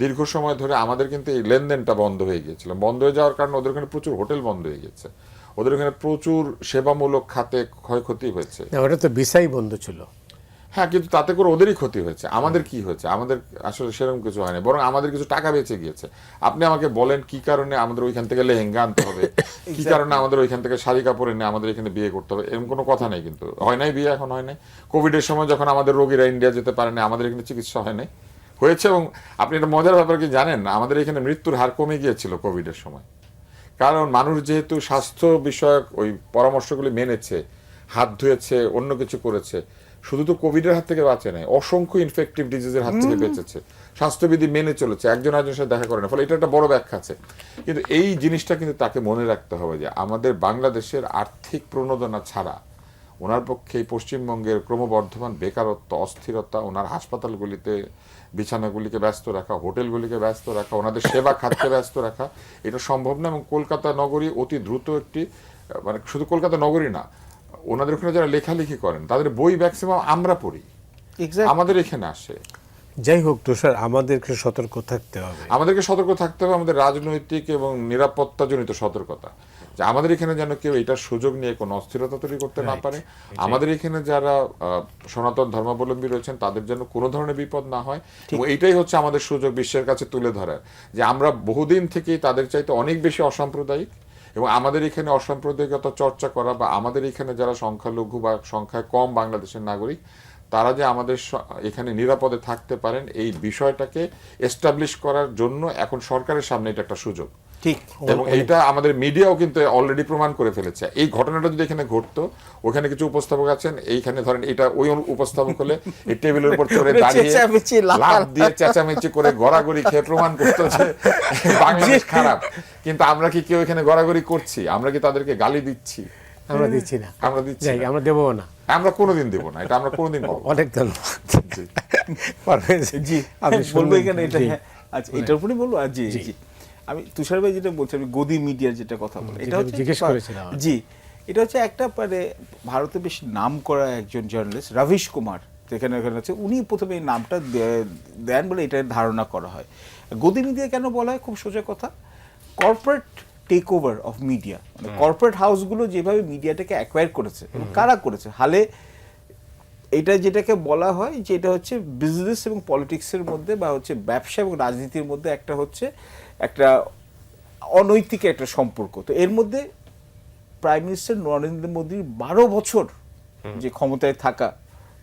দীর্ঘ সময় ধরে আমাদের কিন্তু এই লেনদেনটা বন্ধ হয়ে গিয়েছিল। বন্ধ হয়ে যাওয়ার কারণে ওদের ওখানে প্রচুর হোটেল বন্ধ হয়ে গেছে, ওদের ওখানে প্রচুর সেবামূলক খাতে ক্ষয়ক্ষতি হয়েছে। ওটা তো ভিসাই বন্ধ ছিল। হ্যাঁ, কিন্তু তাতে করে ওদেরই ক্ষতি হয়েছে, আমাদের কি হয়েছে? আমাদের আসলে সেরকম কিছু হয়নি, বরং আমাদের কিছু টাকা বেঁচে গিয়েছে। আপনি আমাকে বলেন কি কারণে আমাদের ওইখান থেকে লেহেঙ্গা আনতে হবে, কি কারণে আমাদের ওইখান থেকে শাড়ি কাপড় এনে আমাদের এখানে বিয়ে করতে হবে, এরকম কোনো কথা নেই। কিন্তু হয় নাই বিয়ে, এখন হয় নাই। কোভিডের সময় যখন আমাদের রোগীরা ইন্ডিয়া যেতে পারে না, আমাদের এখানে চিকিৎসা হয় নাই, হয়েছে। এবং আপনি একটা মজার ব্যাপার কি জানেন, আমাদের এখানে মৃত্যুর হার কমে গিয়েছিল কোভিডের সময়, কারণ মানুষ যেহেতু স্বাস্থ্য বিষয়ক ওই পরামর্শগুলি মেনেছে, হাত ধুয়েছে, অন্য কিছু করেছে, শুধু তো কোভিডের হাত থেকে বাঁচে নাই, অসংখ্য ইনফেকটিভ ডিজিজের হাত থেকে বেঁচেছে, স্বাস্থ্যবিধি মেনে চলেছে, একজন আরেকজনের সাথে দেখা করে না, ফলে এটা একটা বড় ব্যাখ্যা আছে। কিন্তু এই জিনিসটা কিন্তু তাকে মনে রাখতে হবে যে আমাদের বাংলাদেশের আর্থিক প্রণোদনা ছাড়া ওনার পক্ষে এই পশ্চিমবঙ্গের ক্রমবর্ধমান বেকারত্ব, অস্থিরতা, ওনার হাসপাতালগুলিতে বিছানাগুলিকে ব্যস্ত রাখা, হোটেলগুলিকে ব্যস্ত রাখা, ওনাদের সেবা খাতকে ব্যস্ত রাখা, এটা সম্ভব না। এবং কলকাতা নগরী অতি দ্রুত একটি, মানে শুধু কলকাতা নগরী না, ওনাদের ওখানে যারা লেখালেখি করেন তাদের বই ম্যাক্সিমাম আমরা পড়ি, আমাদের এখানে আসে। যাই হোক তুষার, আমাদেরকে সতর্ক থাকতে হবে, আমাদেরকে সতর্ক থাকতে হবে, আমাদের রাজনৈতিক এবং নিরাপত্তাজনিত সতর্কতা, যে আমাদের এখানে যেন কেউ এটার সুযোগ নিয়ে কোনো অস্থিরতা তৈরি করতে না পারে। আমাদের এখানে যারা সনাতন ধর্মাবলম্বী রয়েছেন তাদের যেন কোনো ধরনের বিপদ না হয়। এবং এইটাই হচ্ছে আমাদের সুযোগ বিশ্বের কাছে তুলে ধরার, যে আমরা বহুদিন থেকেই তাদের চাইতে অনেক বেশি অসাম্প্রদায়িক, এবং আমাদের এখানে অসাম্প্রদায়িকতা চর্চা করা, বা আমাদের এখানে যারা সংখ্যালঘু বা সংখ্যায় কম বাংলাদেশের নাগরিক, তারা যে আমাদের এখানে নিরাপদে থাকতে পারেন, এই বিষয়টাকে এস্টাবলিশ করার জন্য এখন সরকারের সামনে এটা একটা সুযোগ। ঠিক, এবং এইটা আমাদের মিডিয়াও কিন্তু অলরেডি প্রমাণ করে ফেলেছে। এই ঘটনাটা যদি এখানে ঘটতো, ওখানে কিছু উপস্থাপক আছেন, এইখানে ধরেন এটা ওই উপস্থাপক হলে এই টেবিলের উপর চড়ে দাঁড়িয়ে লাফ দিয়ে চেঁচামেচি করে গড়াগড়ি খেয়ে প্রমাণ করতো যে বাংলাদেশ খারাপ। কিন্তু আমরা কি কেউ এখানে গড়াগড়ি করছি? আমরা কি তাদেরকে গালি দিচ্ছি? আমরা দিচ্ছি না, আমরা দিচ্ছি না, আমরা দেবো না, আমরা কোনোদিন দেবো না, এটা আমরা কোনোদিন পাবো। অনেক ধন্যবাদ। জি, আমি বলবো এখানে এটা। আচ্ছা, এটার উপরই বলবো। আর জি জি, আমি তুষার ভাই যেটা বলছি, আমি গদি মিডিয়ার যেটা কথা বলি, এটা হচ্ছে জিজ্ঞেস করেছিলাম। জি, এটা হচ্ছে একটা মানে ভারতে বেশ নাম করা একজন জার্নালিস্ট রবিশ কুমার, এখানে এখানে আছে, উনি প্রথমে এই নামটা দেন বলে এটা ধারণা করা হয়। গদি মিডিয়া কেন বলা হয়? খুব সোজা কথা, corporate take over of media, মানে কর্পোরেট হাউসগুলো যেভাবে মিডিয়াটাকে অ্যাকোয়ার করেছে, এবং কারা করেছে, হালে এটা যেটাকে বলা হয় যে এটা হচ্ছে বিজনেস এবং পলিটিক্সের মধ্যে, বা হচ্ছে ব্যবসা এবং রাজনীতির মধ্যে একটা হচ্ছে একটা অনৈতিক একটা সম্পর্ক। তো এর মধ্যে প্রাইম মিনিস্টার নরেন্দ্র মোদীর 12 বছর যে ক্ষমতায় থাকা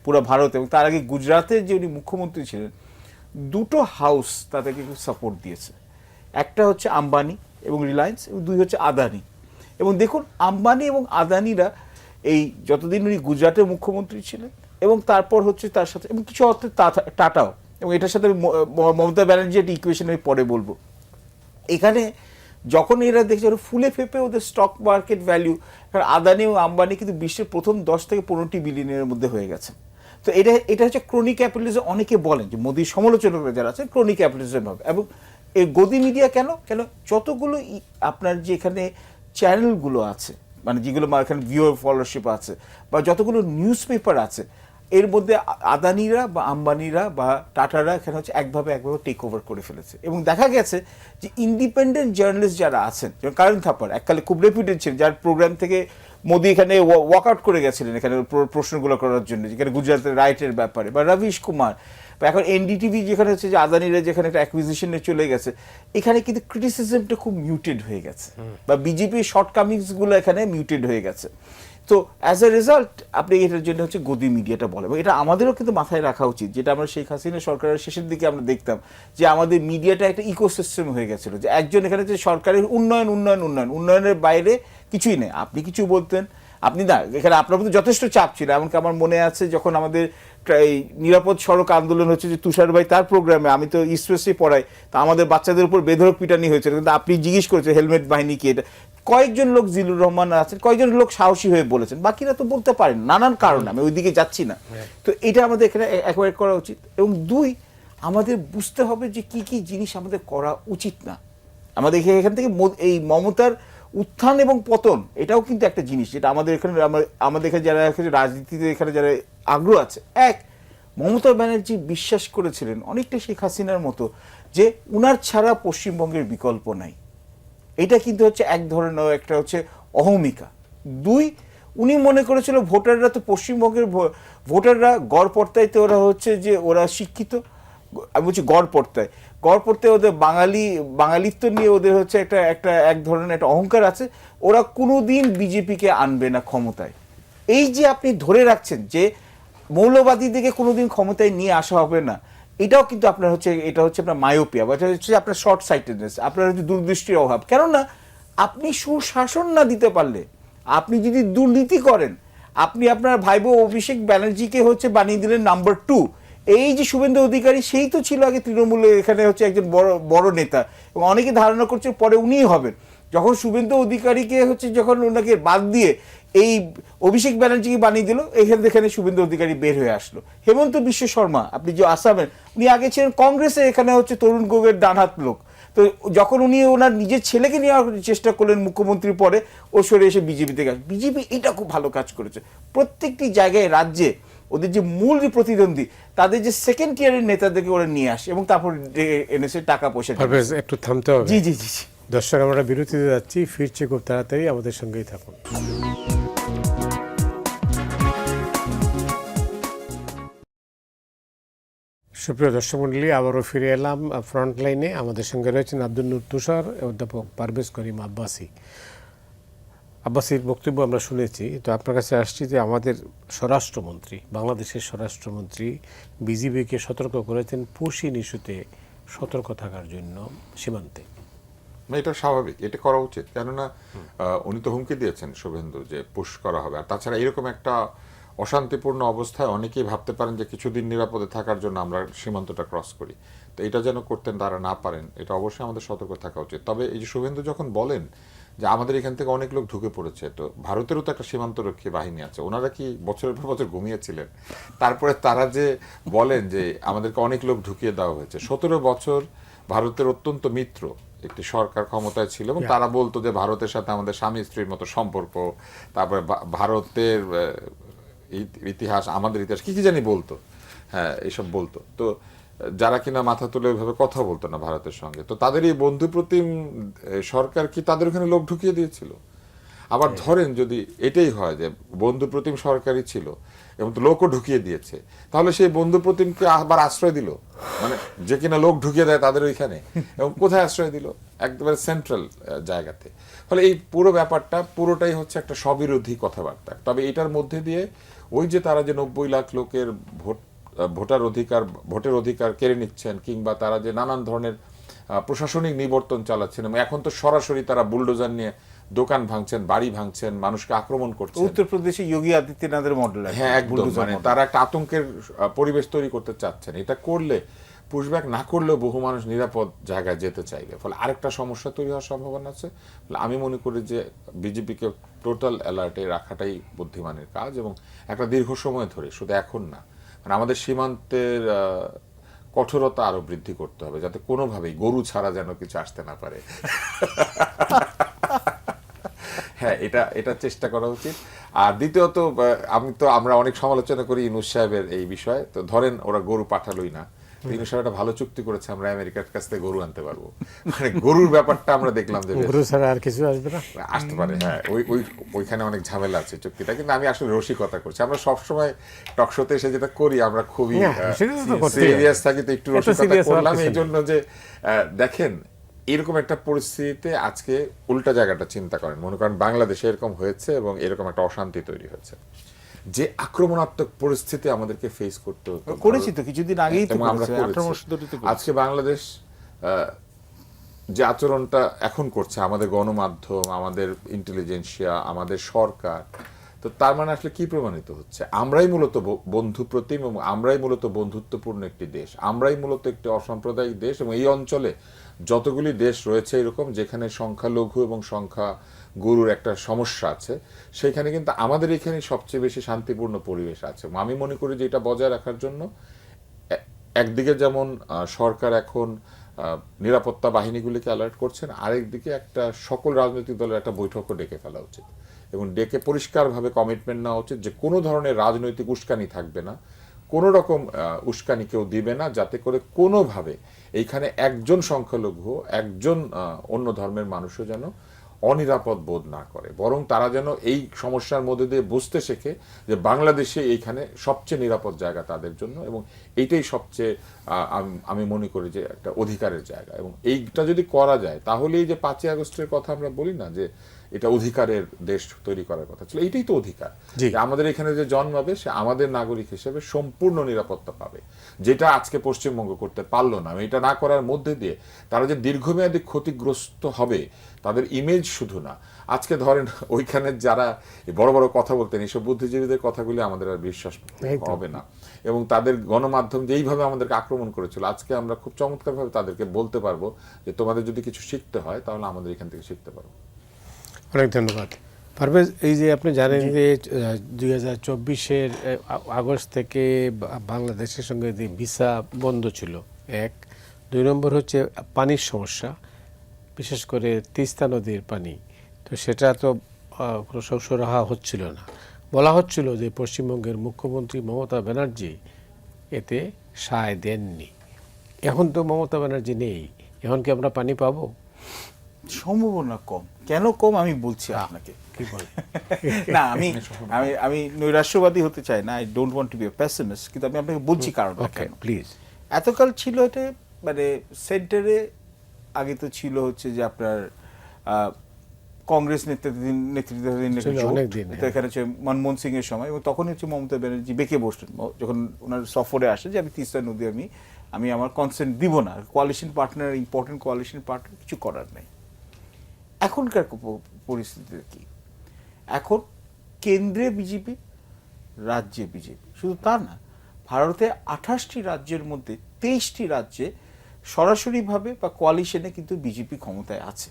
পুরো ভারত, এবং তার আগে গুজরাতের যে উনি মুখ্যমন্ত্রী ছিলেন, দুটো হাউস তাদেরকে খুব সাপোর্ট দিয়েছে। একটা হচ্ছে আম্বানি এবং রিলায়েন্স, এবং দুই হচ্ছে আদানি। এবং দেখুন, আম্বানি এবং আদানিরা এই যতদিন উনি গুজরাটের মুখ্যমন্ত্রী ছিলেন, এবং তারপর হচ্ছে তার সাথে, এবং কিছু অর্থে টাটাও, এবং এটার সাথে মমতা ব্যানার্জি একটা ইকুয়েশন আমি পরে বলবো। এখানে যখন এরা দেখছে ফুলে ফেপে ওদের স্টক মার্কেট ভ্যালু, কারণ আদানি এবং আম্বানি কিন্তু বিশ্বের প্রথম 10 থেকে 15টি বিলিয়নের মধ্যে হয়ে গেছে। তো এটা হচ্ছে ক্রনিক ক্যাপিটালিজম। অনেকে বলেন যে মোদির সমালোচকরা যারা আছে ক্রনিক ক্যাপিটালিজম হবে। এবং এই গদি মিডিয়া কেন যতগুলো আপনার যে এখানে চ্যানেলগুলো আছে, মানে যেগুলো এখানে ভিউয়ার ফলোয়ারশিপ আছে, বা যতগুলো নিউজ পেপার আছে, এর মধ্যে আদানিরা বা আম্বানিরা বা টাটারা এখানে হচ্ছে একভাবে টেক ওভার করে ফেলেছে। এবং দেখা গেছে যে ইন্ডিপেন্ডেন্ট জার্নালিস্ট যারা আছেন, যেমন কারণ থাপার এককালে খুব রেপুটেড ছিলেন, যার প্রোগ্রাম থেকে মোদি এখানে ওয়াক আউট করে গেছিলেন এখানে প্রশ্নগুলো করার জন্য, যেখানে গুজরাটের রাইটের ব্যাপারে, বা রবিশ কুমার, বা এখন এনডিটিভি যেখানে হচ্ছে যে আদানিরা যেখানে একটা অ্যাকুইজিশনে চলে গেছে, এখানে কিন্তু ক্রিটিসিজমটা খুব মিউটেড হয়ে গেছে, বা বিজেপির শর্টকামিংসগুলো এখানে মিউটেড হয়ে গেছে। তো অ্যাজ এ রেজাল্ট আপনি এটার জন্য হচ্ছে গদি মিডিয়াটা বলে, এবং এটা আমাদেরও কিন্তু মাথায় রাখা উচিত, যেটা আমরা শেখ হাসিনা সরকারের শেষের দিকে আমরা দেখতাম যে আমাদের মিডিয়াটা একটা ইকোসিস্টেম হয়ে গেছিলো, যে একজন এখানে যে সরকারের উন্নয়নের বাইরে কিছুই নেই। আপনি কিছু বলতেন, আপনি না, এখানে আপনার প্রতি যথেষ্ট চাপ ছিল। এমনকি আমার মনে আছে যখন আমাদের এই নিরাপদ সড়ক আন্দোলন হচ্ছে, যে তুষার ভাই তার প্রোগ্রামে, আমি তো ইস্ট ওয়েস্টে পড়াই, তা আমাদের বাচ্চাদের উপর বেধড়ক পিটানি হয়েছিল, কিন্তু আপনি জিজ্ঞেস করেছেন হেলমেট বাহিনী কি, এটা কয়েকজন লোক, জিলুর রহমান আছেন, কয়েকজন লোক সাহসী হয়ে বলেছেন, বাকিরা তো বলতে পারেন নানান কারণে, আমি ওইদিকে যাচ্ছি না। তো এটা আমাদের এখানে অ্যাকোয়ার করা উচিত। এবং দুই, আমাদের বুঝতে হবে যে কি কি জিনিস আমাদের করা উচিত না। আমাদের এখান থেকে এই মমতার উত্থান এবং পতন, এটাও কিন্তু একটা জিনিস যেটা আমাদের এখানে, আমাদের এখানে যারা রাজনীতিতে এখানে যারা আগ্রহ আছে, এক, মমতা ব্যানার্জি বিশ্বাস করেছিলেন অনেকটা শেখ হাসিনার মতো যে উনার ছাড়া পশ্চিমবঙ্গের বিকল্প নাই। এটা কিন্তু হচ্ছে এক ধরনের একটা হচ্ছে অহমিকা। দুই, উনি মনে করেছিল ভোটাররা তো পশ্চিমবঙ্গের ভোটাররা গড়পড়তাইতে ওরা হচ্ছে যে ওরা শিক্ষিত, আমি বলছি গড়পড়তায় ওদের বাঙালিত্ব নিয়ে ওদের হচ্ছে একটা এক ধরনের একটা অহংকার আছে, ওরা কোনোদিন বিজেপিকে আনবে না ক্ষমতায়। এই যে আপনি ধরে রাখছেন যে মৌলবাদীদেরকে কোনোদিন ক্ষমতায় নিয়ে আসা হবে না, এটাও কিন্তু আপনার হচ্ছে, এটা হচ্ছে আপনার মায়োপিয়া, বা এটা হচ্ছে আপনার শর্ট সাইটেডনেস, আপনার হচ্ছে দূরদৃষ্টির অভাব। কেননা আপনি সুশাসন না দিতে পারলে, আপনি যদি দুর্নীতি করেন, আপনি আপনার ভাইবো অভিষেক ব্যানার্জিকে হচ্ছে বানিয়ে দিলেন নাম্বার 2। এই যে শুভেন্দু অধিকারী, সেই তো ছিল আগে তৃণমূলে এখানে হচ্ছে একজন বড় নেতা, এবং অনেকে ধারণা করছে পরে উনিই হবেন। যখন শুভেন্দু অধিকারীকে হচ্ছে যখন ওনাকে বাদ দিয়ে এই অভিষেক ব্যানার্জিকে বানিয়ে দিল, এখানে শুভেন্দু অধিকারী বের হয়ে আসলো। হেমন্ত বিশ্ব শর্মা, আপনি যে আসামের, উনি আগে ছিলেন কংগ্রেসে, এখানে হচ্ছে তরুণ গোগোইয়ের ডানহাত লোক। তো যখন উনি ওনার নিজের ছেলেকে নেওয়ার চেষ্টা করলেন মুখ্যমন্ত্রী পরে, ও সরে এসে বিজেপিতে গেছে। বিজেপি এটা খুব ভালো কাজ করেছে, প্রত্যেকটি জায়গায় রাজ্যে ওদের যে মূল যে প্রতিদ্বন্দ্বী, তাদের যে সেকেন্ড টিয়ারের নেতাদেরকে ওরা নিয়ে আসে এবং তারপর এনেছে টাকা পয়সা। একটু থামতে হবে। জি জি জি জি। দর্শক, আমরা বিরতিতে যাচ্ছি, ফিরছি খুব তাড়াতাড়ি, আমাদের সঙ্গেই থাকুন। সুপ্রিয় দর্শক মণ্ডলী, আবারও ফিরে এলাম ফ্রন্ট লাইনে। আমাদের সঙ্গে রয়েছেন আব্দুল নূর তুষার, অধ্যাপক পারভেজ করিম আব্বাসির বক্তব্য আমরা শুনেছি। তো আপনার কাছে আসছি যে আমাদের স্বরাষ্ট্রমন্ত্রী, বাংলাদেশের স্বরাষ্ট্রমন্ত্রী বিজিবিকে সতর্ক করেছেন পুশিন ইস্যুতে সতর্ক থাকার জন্য সীমান্তে। এটা স্বাভাবিক, এটা করা উচিত। কেননা উনি তো হুমকি দিয়েছেন শুভেন্দু যে পুশ করা হবে। আর তাছাড়া এরকম একটা অশান্তিপূর্ণ অবস্থায় অনেকেই ভাবতে পারেন যে কিছুদিন নিরাপদে থাকার জন্য আমরা সীমান্তটা ক্রস করি। তো এটা যেন করতেন তারা না পারেন, এটা অবশ্যই আমাদের সতর্ক থাকা উচিত। তবে এই যে শুভেন্দু যখন বলেন যে আমাদের এখান থেকে অনেক লোক ঢুকে পড়েছে, তো ভারতেরও তো একটা সীমান্তরক্ষী বাহিনী আছে, ওনারা কি বছরের পর বছর ঘুমিয়েছিলেন? তারপরে তারা যে বলেন যে আমাদেরকে অনেক লোক ঢুকিয়ে দেওয়া হয়েছে। 17 বছর ভারতের অত্যন্ত মিত্র একটি সরকার ক্ষমতায় ছিল, এবং তারা বলতো যে ভারতের সাথে আমাদের স্বামী স্ত্রীর মতো সম্পর্ক, তারপরে ভারতের ইতিহাস, আমাদের ইতিহাস, কি কি জানি বলতো, হ্যাঁ এইসব বলতো। তো যারা কিনা মাথা তুলে ওইভাবে কথা বলতো না ভারতের সঙ্গে, তো তাদের এই বন্ধুপ্রতিম সরকার কি তাদের ওখানে লোক ঢুকিয়ে দিয়েছিল? আবার ধরেন যদি এটাই হয় যে বন্ধুপ্রতিম সরকারই ছিল এবং লোকও ঢুকিয়ে দিয়েছে, তাহলে সেই বন্ধুপ্রতিমকে আবার আশ্রয় দিল, মানে যে কিনা লোক ঢুকিয়ে দেয় তাদের ওইখানে, এবং কোথায় আশ্রয় দিল? একেবারে সেন্ট্রাল জায়গাতে। ফলে এই পুরো ব্যাপারটা পুরোটাই হচ্ছে একটা স্ববিরোধী কথাবার্তা। তবে এটার মধ্যে দিয়ে ওই যে তারা যে 90 লাখ লোকের ভোটের অধিকার কেড়ে নিচ্ছেন, কিংবা তারা যে নানান ধরনের প্রশাসনিক নিবর্তন চালাচ্ছেন, এবং এখন তো সরাসরি তারা বুলডোজার নিয়ে দোকান ভাঙছেন, বাড়ি ভাঙছেন, মানুষকে আক্রমণ করছেন। উত্তরপ্রদেশে যোগী আদিত্যনাথের মডেল। হ্যাঁ একদম, মানে তারা একটা আতঙ্কের পরিবেশ তৈরি করতে চাচ্ছেন। এটা করলে, পুশব্যাক না করলেও বহু মানুষ নিরাপদ জায়গায় যেতে চাইবে। ফলে আরেকটা সমস্যা তৈরি হওয়ার সম্ভাবনা আছে। আমি মনে করি যে বিজেপিকে টোটাল অ্যালার্টে রাখাটাই বুদ্ধিমানের কাজ, এবং একটা দীর্ঘ সময় ধরে, শুধু এখন না, মানে আমাদের সীমান্তের কঠোরতা আরো বৃদ্ধি করতে হবে, যাতে কোনোভাবেই গরু ছাড়া যেন কিছু আসতে না পারে। হ্যাঁ, এটা চেষ্টা করা উচিত। আর দ্বিতীয়ত, আমরা অনেক সমালোচনা করি ইউনূস সাহেবের এই বিষয়ে। তো ধরেন ওরা গরু পাঠালোই না, ইউনূস সাহেব একটা ভালো চুক্তি করেছে, আমরা আমেরিকার কাছ থেকে গরু আনতে পারবো। মানে গরুর ব্যাপারটা আমরা দেখলাম যে গরু ছাড়া আর কিছু আসবে না, আসতে পারে। হ্যাঁ, ওইখানে অনেক ঝামেলা আছে চুক্তিটা। কিন্তু আমি আসলে রসিকতা করছি। আমরা সবসময় টকশোতে এসে যেটা করি, আমরা খুবই সিরিয়াস থাকি, তো একটু রসিকতা করলাম এই জন্য যে দেখেন এরকম একটা পরিস্থিতিতে আজকে উল্টা জায়গাটা চিন্তা করেন, মনে করেন বাংলাদেশে এরকম হয়েছে এবং এরকম একটা অশান্তি তৈরি হয়েছে, যে আক্রমণাত্মক পরিস্থিতি আমাদেরকে ফেস করতে হতো, করেছি তো কিছুদিন আগেই তো আমরা আজকে বাংলাদেশ যে আচরণটা এখন করছে, আমাদের গণমাধ্যম, আমাদের ইন্টেলিজেন্সিয়া, আমাদের সরকার, তো তার মানে আসলে কি প্রমাণিত হচ্ছে? আমরাই মূলত বন্ধুপ্রতিম এবং আমরাই মূলত বন্ধুত্বপূর্ণ একটি দেশ, আমরাই মূলত একটি অসাম্প্রদায়িক দেশ। এবং এই অঞ্চলে যতগুলি দেশ রয়েছে এরকম, যেখানে সংখ্যালঘু এবং সংখ্যা গুরুর একটা সমস্যা আছে, সেখানে কিন্তু আমাদের এখানে সবচেয়ে বেশি শান্তিপূর্ণ পরিবেশ আছে। আমি মনে করি যে এটা বজায় রাখার জন্য একদিকে যেমন সরকার এখন নিরাপত্তা বাহিনীগুলিকে অ্যালার্ট করছেন, আরেকদিকে একটা সকল রাজনৈতিক দলের একটা বৈঠকও ডেকে ফেলা উচিত, এবং ডেকে পরিষ্কারভাবে কমিটমেন্ট নেওয়া উচিত যে কোনো ধরনের রাজনৈতিক উস্কানি থাকবে না, কোনো রকম উস্কানি কেউ দিবে না, যাতে করে কোনোভাবে এইখানে একজন সংখ্যালঘু, একজন অন্য ধর্মের মানুষও যেন অনিরাপদ বোধ না করে, বরং তারা যেন এই সমস্যার মধ্যে দিয়ে বুঝতে শেখে যে বাংলাদেশে এইখানে সবচেয়ে নিরাপদ জায়গা তাদের জন্য, এবং এইটাই সবচেয়ে আমি মনে করি যে একটা অধিকারের জায়গা। এবং এইটা যদি করা যায় তাহলেই যে 5ই আগস্টের কথা আমরা বলি না যে এটা অধিকারের দেশ তৈরি করার কথা ছিল, এইটাই তো অধিকার। যে আমাদের এখানে যে জন্মাবে সে আমাদের নাগরিক হিসেবে সম্পূর্ণ নিরাপত্তা পাবে, যেটা আজকে পশ্চিমবঙ্গ করতে পারলো না। এটা না করার মধ্যে দিয়ে তারা যে দীর্ঘমেয়াদী ক্ষতিগ্রস্ত হবে, তাদের ইমেজ শুধু না, আজকে ধরেন ওইখানে যারা বড় বড় কথা বলতেন, এইসব বুদ্ধিজীবীদের কথাগুলি আমাদের আর বিশ্বাস হবে না, এবং তাদের গণমাধ্যম যে এইভাবে আমাদেরকে আক্রমণ করেছিল, আজকে আমরা খুব চমৎকারভাবে তাদেরকে বলতে পারবো যে তোমাদের যদি কিছু শিখতে হয় তাহলে আমাদের এখান থেকে শিখতে পারবো। অনেক ধন্যবাদ পারভেজ। এই যে আপনি জানেন যে 2024-এর আগস্ট থেকে বাংলাদেশের সঙ্গে যে ভিসা বন্ধ ছিল, 1। 2 নম্বর হচ্ছে পানির সমস্যা, বিশেষ করে তিস্তা নদীর পানি, তো সেটা তো কোনো সুরাহা হচ্ছিল না। বলা হচ্ছিল যে পশ্চিমবঙ্গের মুখ্যমন্ত্রী মমতা ব্যানার্জি এতে সায় দেননি। এখন তো মমতা ব্যানার্জি নেই, এখন কি আমরা পানি পাবো? সম্ভাবনা কম। কেন কম আমি বলছি আপনাকে। কি বলে? না, আমি আমি আমি নৈরাশ্যবাদী হতে চাই না, I don't want to be a pessimist, কিন্তু আমি আপনাকে বলছি কারণটা কেন। প্লিজ। এতকাল ছিল এটা মানে সেন্টারে, আগে তো ছিল হচ্ছে যে আপনার কংগ্রেস নেতৃত্বাধীন এখানে হচ্ছে মনমোহন সিং এর সময়, এবং তখন হচ্ছে মমতা ব্যানার্জি বেঁকে বসলেন যখন ওনার সফরে আসে যে আমি তিস্তা নদী আমি আমার কনসেন্ট দিব না, coalition partner, important coalition partner, কিছু করার নেই। এখনকার পরিস্থিতিতে কি? এখন কেন্দ্রে বিজেপি, রাজ্যে বিজেপি, শুধু তা না, ভারতে 28টি রাজ্যের মধ্যে 23টি রাজ্যে সরাসরিভাবে বা কোয়ালিশনে কিন্তু বিজেপি ক্ষমতায় আছে,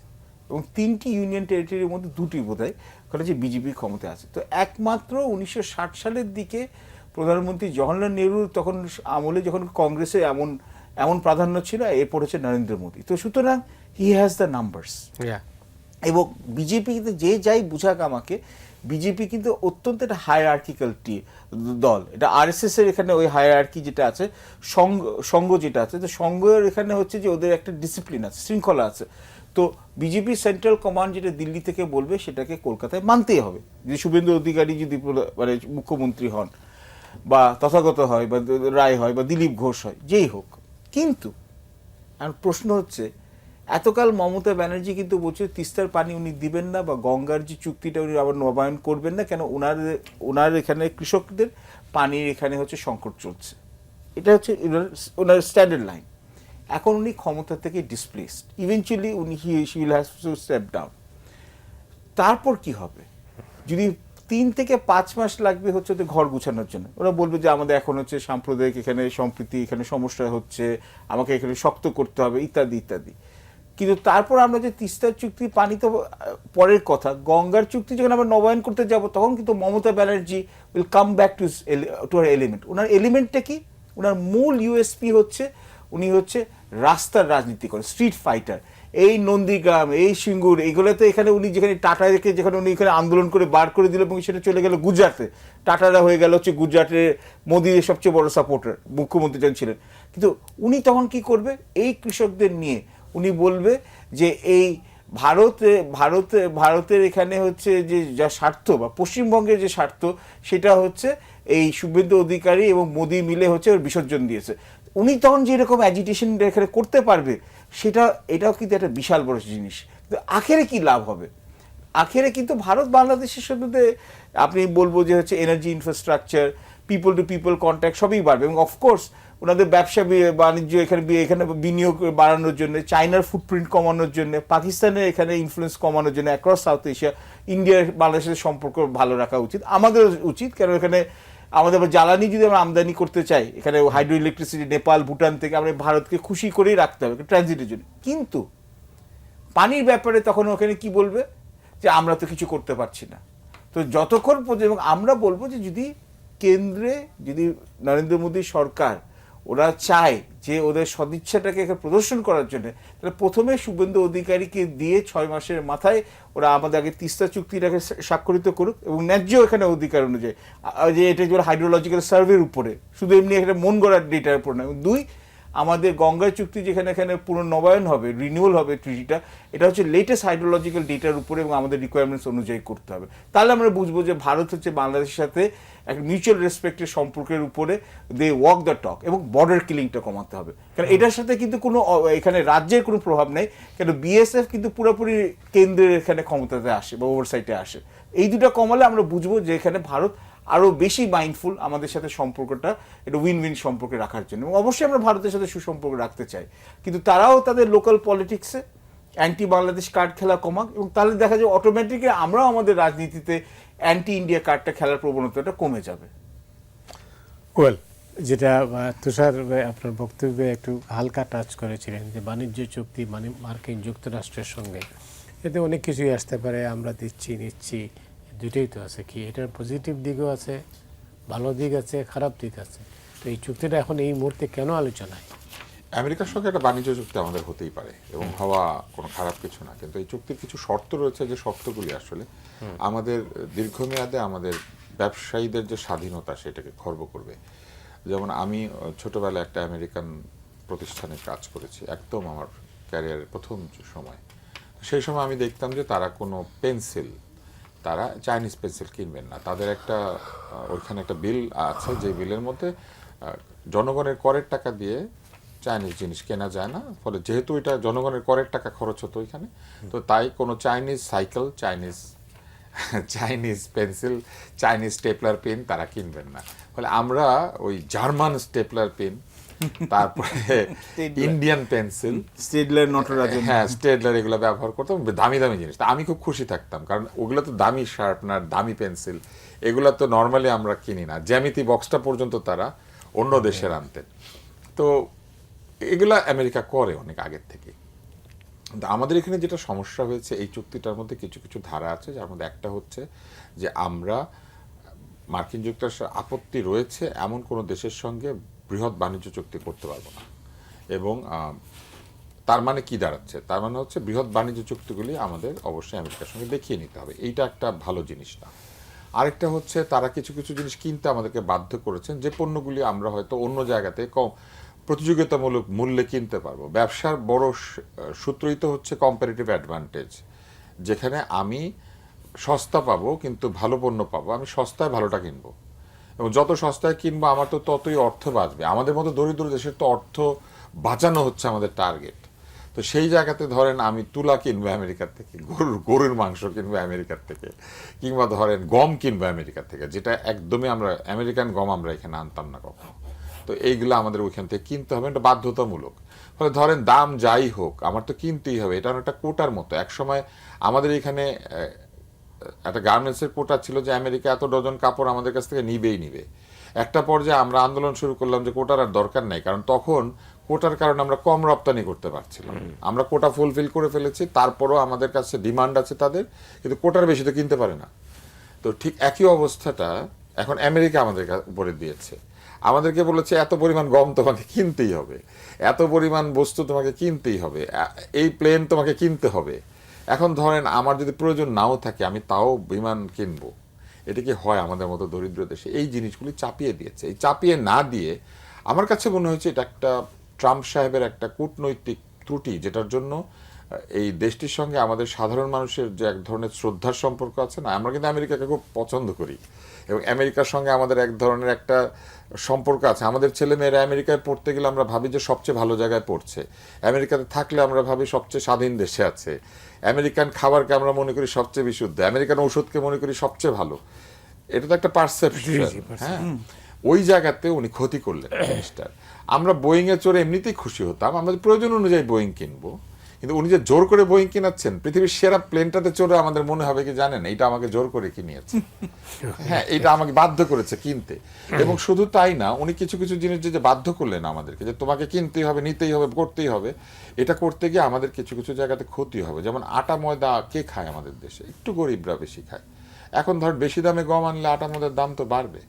এবং 3টি ইউনিয়ন টেরিটরির মধ্যে 2টি বোধহয় ওখানে যে বিজেপি ক্ষমতায় আছে। তো একমাত্র 1960 সালের দিকে প্রধানমন্ত্রী জওহরলাল নেহরু তখন আমলে যখন কংগ্রেসে এমন প্রাধান্য ছিল, এরপর হচ্ছে নরেন্দ্র মোদী। তো সুতরাং হি হ্যাজ দ্য নাম্বারস। এবং বিজেপি কিন্তু যে যাই বুঝাক আমাকে, বিজেপি কিন্তু অত্যন্ত একটা হায়ারার্কিক্যাল দল। এটা আরএসএস এর এখানে ওই হায়ারার্কি যেটা আছে, সংঘ যেটা আছে, তো সংঘের এখানে হচ্ছে যে ওদের একটা ডিসিপ্লিন আছে, শৃঙ্খলা আছে। তো বিজেপি সেন্ট্রাল কমান্ড যেটা দিল্লি থেকে বলবে সেটাকে কলকাতায় মানতেই হবে। যে শুভেন্দু অধিকারী যদি মানে মুখ্যমন্ত্রী হন, বা তথাগত হয়, বা রায় হয়, বা দিলীপ ঘোষ হয়, যেই হোক। কিন্তু আর প্রশ্ন হচ্ছে, এতকাল মমতা ব্যানার্জি কিন্তু বলছে তিস্তার পানি উনি দিবেন না, বা গঙ্গার যে চুক্তিটা উনি আবার নবায়ন করবেন না, কেন ওনার এখানে কৃষকদের পানির এখানে হচ্ছে সংকট চলছে। এটা হচ্ছে ওনার স্ট্যান্ডার্ড লাইন। এখন উনি ক্ষমতা থেকে displaced, eventually he will have to step down. তারপর কি হবে? যদি 3 থেকে 5 মাস লাগবে হচ্ছে ওদের ঘর গুছানোর জন্য, ওরা বলবে যে আমাদের এখন হচ্ছে সাম্প্রদায়িক এখানে সম্প্রীতি, এখানে সমস্যা হচ্ছে, আমাকে এখানে শক্ত করতে হবে, ইত্যাদি ইত্যাদি। কিন্তু তারপর আমরা যে তিস্তার চুক্তি, পানি তো পরের কথা, গঙ্গার চুক্তি যখন আমরা নবায়ন করতে যাব, তখন কিন্তু Mamata Banerjee will come back to her element. ওনার এলিমেন্টটা কি? ওনার মূল ইউএসপি হচ্ছে উনি হচ্ছে রাস্তার রাজনীতি করেন, স্ট্রিট ফাইটার। এই নন্দীগ্রাম, এই সিঙ্গুর, এইগুলোতে এখানে উনি যেখানে টাটা রেখে যেখানে উনি এখানে আন্দোলন করে বার করে দিল, এবং সেটা চলে গেল গুজরাটে। টাটারা হয়ে গেল হচ্ছে গুজরাটের মোদির সবচেয়ে বড় সাপোর্টার, মুখ্যমন্ত্রী যখন ছিলেন। কিন্তু উনি তখন কি করবে? এই কৃষকদের নিয়ে উনি বলবে যে এই ভারতের এখানে হচ্ছে যে যা স্বার্থ, বা পশ্চিমবঙ্গের যে স্বার্থ, সেটা হচ্ছে এই শুভেন্দু অধিকারী এবং মোদি মিলে হচ্ছে ওর বিসর্জন দিয়েছে। উনি তখন যেরকম অ্যাজিটেশন এখানে করতে পারবে, এটাও কিন্তু একটা বিশাল বড় জিনিস। আখেরে কি লাভ হবে? আখেরে কিন্তু ভারত বাংলাদেশের সাথে আপনি বলবো যে হচ্ছে energy infrastructure, people to people contact সবই বাড়বে, এবং অফকোর্স ওনাদের ব্যবসা বাণিজ্য এখানে বিনিয়োগ বাড়ানোর জন্য, চায়নার ফুটপ্রিন্ট কমানোর জন্য, পাকিস্তানের এখানে ইনফ্লুয়েন্স কমানোর জন্য, অ্যাক্রস সাউথ এশিয়া, ইন্ডিয়ার বাংলাদেশের সম্পর্ক ভালো রাখা উচিত, আমাদের উচিত। কারণ এখানে আমাদের জ্বালানি যদি আমরা আমদানি করতে চাই, এখানে হাইড্রো ইলেকট্রিসিটি নেপাল, ভুটান থেকে, আমরা ভারতকে খুশি করেই রাখতে হবে ট্রানজিটের জন্য। কিন্তু পানির ব্যাপারে তখন ওখানে কি বলবে? যে আমরা তো কিছু করতে পারছি না। তো যতক্ষণ পর্যন্ত, এবং আমরা বলবো যে যদি কেন্দ্রে, যদি নরেন্দ্র মোদী সরকার ওরা চায় যে ওদের সদিচ্ছাটাকে প্রদর্শন করার জন্য, তাহলে প্রথমে শুভেন্দু অধিকারীকে দিয়ে 6 মাসের মাথায় ওরা আমাদের আগে তিস্তা চুক্তিটাকে স্বাক্ষরিত করুক, এবং ন্যায্য এখানে অধিকার অনুযায়ী, যে এটা হাইড্রোলজিক্যাল সার্ভের উপরে, শুধু এমনি একটা মন গড়ার ডেটার উপর না। 2, আমাদের গঙ্গা চুক্তি যেখানে এখানে পুনর্নবায়ন হবে, রিনিউয়াল হবে ট্রিটিটা, এটা হচ্ছে লেটেস্ট হাইড্রোলজিক্যাল ডেটার উপরে এবং আমাদের রিকোয়ারমেন্টস অনুযায়ী করতে হবে। তাহলে আমরা বুঝবো যে ভারত হচ্ছে বাংলাদেশের সাথে একটা মিউচুয়াল রেসপেক্টের সম্পর্কের উপরে দে ওয়াক দ্য টক, এবং বর্ডার কিলিংটা কমাতে হবে। কারণ এটার সাথে কিন্তু কোনো এখানে রাজ্যের কোনো প্রভাব নেই, কেন বিএসএফ কিন্তু পুরোপুরি কেন্দ্রের এখানে ক্ষমতাতে আসে বা ওভারসাইটে আসে। এই দুটো কমালে আমরা বুঝবো যে এখানে ভারত আরও বেশি মাইন্ডফুল আমাদের সাথে সম্পর্কটা এটা উইন উইন সম্পর্কে রাখার জন্য। এবং অবশ্যই আমরা ভারতের সাথে সুসম্পর্ক রাখতে চাই, কিন্তু তারাও তাদের লোকাল পলিটিক্সে অ্যান্টি বাংলাদেশ কার্ড খেলা কমাক, এবং তাহলে দেখা যায় অটোমেটিকলি আমরাও আমাদের রাজনীতিতে অ্যান্টি ইন্ডিয়া কার্ডটা খেলার প্রবণতাটা কমে যাবে। ওয়েল, যেটা তুষার আপনার বক্তব্যে একটু হালকা টাচ করেছিলেন যে বাণিজ্য চুক্তি মানে মার্কিন যুক্তরাষ্ট্রের সঙ্গে, এতে অনেক কিছুই আসতে পারে, আমরা দিচ্ছি নিচ্ছি, দুটোই তো আছে। কি এটার পজিটিভ দিকও আছে, ভালো দিক আছে, খারাপ দিক আছে। তো এই চুক্তিটা এখন এই মুহূর্তে কেন আলোচনায়? আমেরিকার সঙ্গে একটা বাণিজ্য চুক্তি আমাদের হতেই পারে এবং হওয়া কোনো খারাপ কিছু না, কিন্তু এই চুক্তির কিছু শর্ত রয়েছে, যে শর্তগুলি আসলে আমাদের দীর্ঘমেয়াদে আমাদের ব্যবসায়ীদের যে স্বাধীনতা সেটাকে খর্ব করবে। যেমন আমি ছোটবেলায় একটা আমেরিকান প্রতিষ্ঠানে কাজ করেছি, একদম আমার ক্যারিয়ারের প্রথম সময়। সেই সময় আমি দেখতাম যে তারা কোনো পেন্সিল, তারা চাইনিজ পেন্সিল কিনবেন না। তাদের একটা ওইখানে একটা বিল আছে, যে বিলের মধ্যে জনগণের করের টাকা দিয়ে চাইনিজ জিনিস কেনা যায় না। ফলে যেহেতু এটা জনগণের করের টাকা খরচ হতো ওইখানে, তো তাই কোনো Chinese cycle, Chinese pencil, Chinese stapler pen তারা কিনবেন না। ফলে আমরা ওই জার্মান স্টেপলার পেন, তারপরে ইন্ডিয়ান পেন্সিল, স্টেডলার, নটরাজন, হ্যাঁ স্টেডলার, এগুলো ব্যবহার করতাম, দামি দামি জিনিস। আমি খুব খুশি থাকতাম, কারণ ওগুলো তো দামি শার্পনার, দামি পেন্সিল, এগুলো তো নর্মালি আমরা কিনি না। জ্যামিতি বক্সটা পর্যন্ত তারা অন্য দেশের আনতেন। তো এগুলা আমেরিকা করে অনেক আগের থেকে। আমাদের এখানে যেটা সমস্যা হয়েছে, এই চুক্তিটার মধ্যে কিছু কিছু ধারা আছে, যার মধ্যে একটা হচ্ছে যে আমরা মার্কিন যুক্তরাষ্ট্রের আপত্তি রয়েছে এমন কোনো দেশের সঙ্গে বৃহৎ বাণিজ্য চুক্তি করতে পারবো না। এবং তার মানে কি দাঁড়াচ্ছে? তার মানে হচ্ছে বৃহৎ বাণিজ্য চুক্তিগুলি আমাদের অবশ্যই আমেরিকার সঙ্গে দেখিয়ে নিতে হবে। এইটা একটা ভালো জিনিস না। আরেকটা হচ্ছে তারা কিছু কিছু জিনিস কিনতে আমাদেরকে বাধ্য করেছেন, যে পণ্যগুলি আমরা হয়তো অন্য জায়গাতে কম প্রতিযোগিতামূলক মূল্যে কিনতে পারবো। ব্যবসার বড় সূত্রই তো হচ্ছে কম্পারেটিভ অ্যাডভান্টেজ, যেখানে আমি সস্তা পাবো কিন্তু ভালো পণ্য পাবো, আমি সস্তায় ভালোটা কিনবো, এবং যত সস্তায় কিনবো আমার তো ততই অর্থ বাঁচবে। আমাদের মতো দরিদ্র দেশের তো অর্থ বাঁচানো হচ্ছে আমাদের টার্গেট। তো সেই জায়গাতে ধরেন আমি তুলা কিনবো আমেরিকার থেকে, গরুর মাংস কিনবো আমেরিকার থেকে, কিংবা ধরেন গম কিনবো আমেরিকার থেকে, যেটা একদমই আমরা আমেরিকান গম আমরা এখানে আনতাম না কখনো। তো এইগুলো আমাদের ওইখান থেকে কিনতে হবে, এটা বাধ্যতামূলক। ফলে ধরেন দাম যাই হোক আমার তো কিনতেই হবে। এটা একটা কোটার মতো। একসময় আমাদের এখানে একটা গার্মেন্টসের কোটা ছিল যে আমেরিকা এত ডজন কাপড় আমাদের কাছ থেকে নিবেই নিবে। একটা পর্যায়ে আমরা আন্দোলন শুরু করলাম যে কোটার আর দরকার নাই, কারণ তখন কোটার কারণে আমরা কম রপ্তানি করতে পারছিলাম। আমরা কোটা ফুলফিল করে ফেলেছি, তারপরও আমাদের কাছে ডিমান্ড আছে তাদের, কিন্তু কোটার বেশি তো কিনতে পারে না। তো ঠিক একই অবস্থাটা এখন আমেরিকা আমাদের উপরে দিয়েছে। আমাদেরকে বলেছে এত পরিমাণ গম তোমাকে কিনতেই হবে, এত পরিমাণ বস্তু তোমাকে কিনতেই হবে, এই প্লেন তোমাকে কিনতে হবে। এখন ধরেন আমার যদি প্রয়োজন নাও থাকে আমি তাও বিমান কিনবো। এটা কি হয় আমাদের মতো দরিদ্র দেশে? এই জিনিসগুলি চাপিয়ে দিয়েছে। এই চাপিয়ে না দিয়ে আমার কাছে মনে হয়েছে এটা একটা ট্রাম্প সাহেবের একটা কূটনৈতিক ত্রুটি, যেটার জন্য এই দেশটির সঙ্গে আমাদের সাধারণ মানুষের যে এক ধরনের শ্রদ্ধার সম্পর্ক আছে না, আমরা কিন্তু আমেরিকাকে খুব পছন্দ করি, এবং আমেরিকার সঙ্গে আমাদের এক ধরনের একটা সম্পর্ক আছে। আমাদের ছেলে মেয়েরা আমেরিকায় পড়তে গেলে আমরা ভাবি যে সবচেয়ে ভালো জায়গায় পড়ছে, আমেরিকাতে থাকলে আমরা ভাবি সবচেয়ে স্বাধীন দেশে আছে, আমেরিকান খাবারকে আমরা মনে করি সবচেয়ে বিশুদ্ধ, আমেরিকান ওষুধকে মনে করি সবচেয়ে ভালো। এটা তো একটা পারসেপশন। হ্যাঁ, ওই জায়গাতে উনি ক্ষতি করলেন জিনিসটার। আমরা বোয়িং এ চড়ে এমনিতেই খুশি হতাম, আমাদের প্রয়োজন অনুযায়ী বোয়িং কিনবো, কিন্তু উনি যে জোর করে বোয়িং কিনাচ্ছেন, পৃথিবীর সেরা প্লেনটাতে চড়ে আমাদের মনে হবে কি জানেন, এইটা আমাকে জোর করে কিনিয়েছে, হ্যাঁ এটা আমাকে বাধ্য করেছে কিনতে। এবং শুধু তাই না, উনি কিছু কিছু জিনিস যে বাধ্য করলেন আমাদেরকে, যে তোমাকে কিনতেই হবে, নিতেই হবে, করতেই হবে, এটা করতে গিয়ে আমাদের কিছু কিছু জায়গাতে ক্ষতি হবে। যেমন আটা ময়দা কে খায় আমাদের দেশে? একটু গরিবরা বেশি খায়। এখন ধর বেশি দামে গম আনলে আটা ময়দার দাম তো বাড়বে।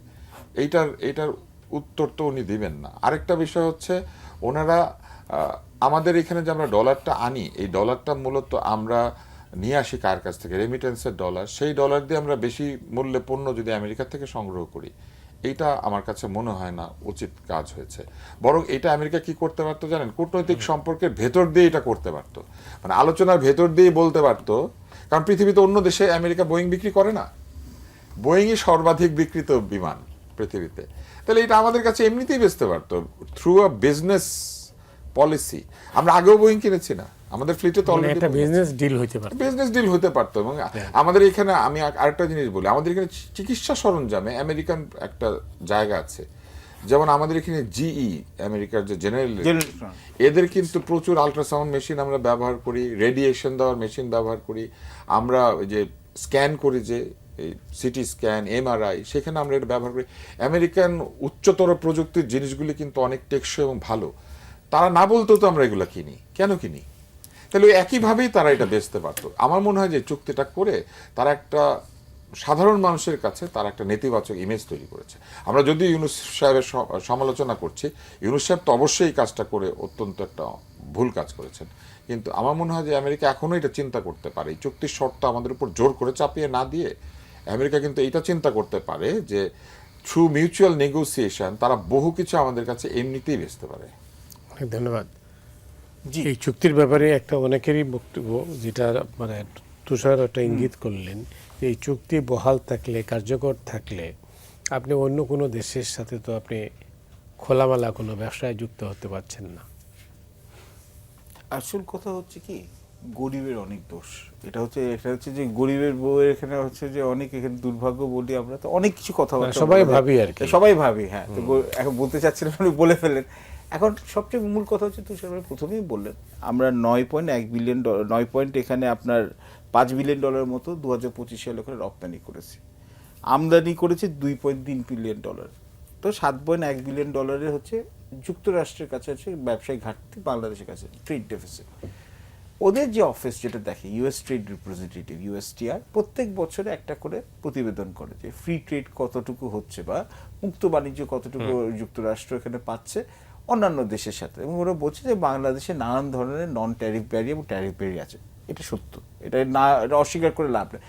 এইটার উত্তর তো উনি দিবেন না। আরেকটা বিষয় হচ্ছে, ওনারা আমাদের এখানে যে আমরা ডলারটা আনি, এই ডলারটা মূলত আমরা নিয়ে আসি কার কাছ থেকে? রেমিটেন্সের ডলার। সেই ডলার দিয়ে আমরা বেশি মূল্যে পণ্য যদি আমেরিকা থেকে সংগ্রহ করি, এইটা আমার কাছে মনে হয় না উচিত কাজ হয়েছে। বরং এটা আমেরিকা কি করতে পারতো জানেন, কূটনৈতিক সম্পর্কের ভেতর দিয়ে এটা করতে পারতো, মানে আলোচনার ভেতর দিয়ে বলতে পারতো। কারণ পৃথিবীতে অন্য দেশে আমেরিকা বোয়িং বিক্রি করে না, বোয়িংই সর্বাধিক বিক্রিত বিমান পৃথিবীতে। তাহলে এটা আমাদের কাছে এমনিতেই বেচতে পারতো থ্রু আ বিজনেস পলিসি। আমরা আগেও বোয়িং কিনেছি না, আমাদের ফ্লিটে তো অলরেডি একটা বিজনেস ডিল হইতে পারে, বিজনেস ডিল হতে পারতো। এবং আমাদের এখানে আমি আরেকটা জিনিস বলি, আমাদের এখানে চিকিৎসা সরঞ্জামে আমেরিকান একটা জায়গা আছে। যেমন আমাদের এখানে জিই, আমেরিকার যে জেনারেল, এদের কিন্তু প্রচুর আল্ট্রাসাউন্ড মেশিন আমরা ব্যবহার করি, রেডিয়েশন দেওয়ার মেশিন ব্যবহার করি, আমরা যে স্ক্যান করি, যে সিটি স্ক্যান, এমআরআই, সেখানে আমরা এটা ব্যবহার করি। আমেরিকান উচ্চতর প্রযুক্তির জিনিসগুলি কিন্তু অনেক টেকসই এবং ভালো। তারা না বলতো তো আমরা এগুলো কিনি, কেন কিনি? তাহলে একইভাবেই তারা এটা বেচতে পারতো। আমার মনে হয় যে চুক্তিটা করে তারা একটা সাধারণ মানুষের কাছে তারা একটা নেতিবাচক ইমেজ তৈরি করেছে। আমরা যদি ইউনূস সাহেবের সমালোচনা করছি, ইউনূস সাহেব তো অবশ্যই এই কাজটা করে অত্যন্ত একটা ভুল কাজ করেছেন, কিন্তু আমার মনে হয় যে আমেরিকা এখনো এটা চিন্তা করতে পারে, এই চুক্তির শর্ত আমাদের উপর জোর করে চাপিয়ে না দিয়ে আমেরিকা কিন্তু এইটা চিন্তা করতে পারে যে থ্রু মিউচুয়াল নেগোসিয়েশন তারা বহু কিছু আমাদের কাছে এমনিতেই বেচতে পারে। অনেক ধন্যবাদ। এই চুক্তির ব্যাপারে একটা অনেকেরই বক্তব্য, যেটা মানে তুষার একটা ইঙ্গিত করলেন, যে এই চুক্তি বহাল থাকলে, কার্যকর থাকলে আপনি অন্য কোনো দেশের সাথে তো আপনি খোলামেলা কোনো ব্যবসায় যুক্ত হতে পারছেন না। আসল কথা হচ্ছে কি, গরিবের অনেক দোষ। এটা হচ্ছে যে গরিবের বউয়ের এখানে হচ্ছে যে অনেক এখানে দুর্ভাগ্য বলি আমরা, তো অনেক কিছু কথা সবাই ভাবি আর কি, সবাই ভাবি। হ্যাঁ, তো এখন বলতে চাচ্ছিলাম, আপনি বলে ফেলেন। এখন সবচেয়ে মূল কথা হচ্ছে, তুষার ভাই প্রথমেই বললেন, আমরা 9.1 বিলিয়ন ডলার, 9 এখানে আপনার $5 বিলিয়ন মতো 2025 সালে করে রপ্তানি করেছি। আমদানি করেছে $2.3 বিলিয়ন। তো $7.1 বিলিয়ন হচ্ছে যুক্তরাষ্ট্রের কাছে আছে ব্যবসায়িক ঘাটতি, বাংলাদেশের কাছে ট্রেড ডেফিসিট। ওদের যে অফিস যেটা দেখে, ইউএস ট্রেড রিপ্রেজেন্টেটিভ, ইউএসটিআর, প্রত্যেক বছরে একটা করে প্রতিবেদন করে যে ফ্রি ট্রেড কতটুকু হচ্ছে বা মুক্ত বাণিজ্য কতটুকু যুক্তরাষ্ট্র এখানে পাচ্ছে অন্যান্য দেশের সাথে। এবং ওরা বলছে যে বাংলাদেশে নানান ধরনের নন ট্যারিফ ব্যারিয়ার এবং ট্যারিফ ব্যারিয়ার আছে। এটা সত্য, এটা না অস্বীকার করে লাভ নেই।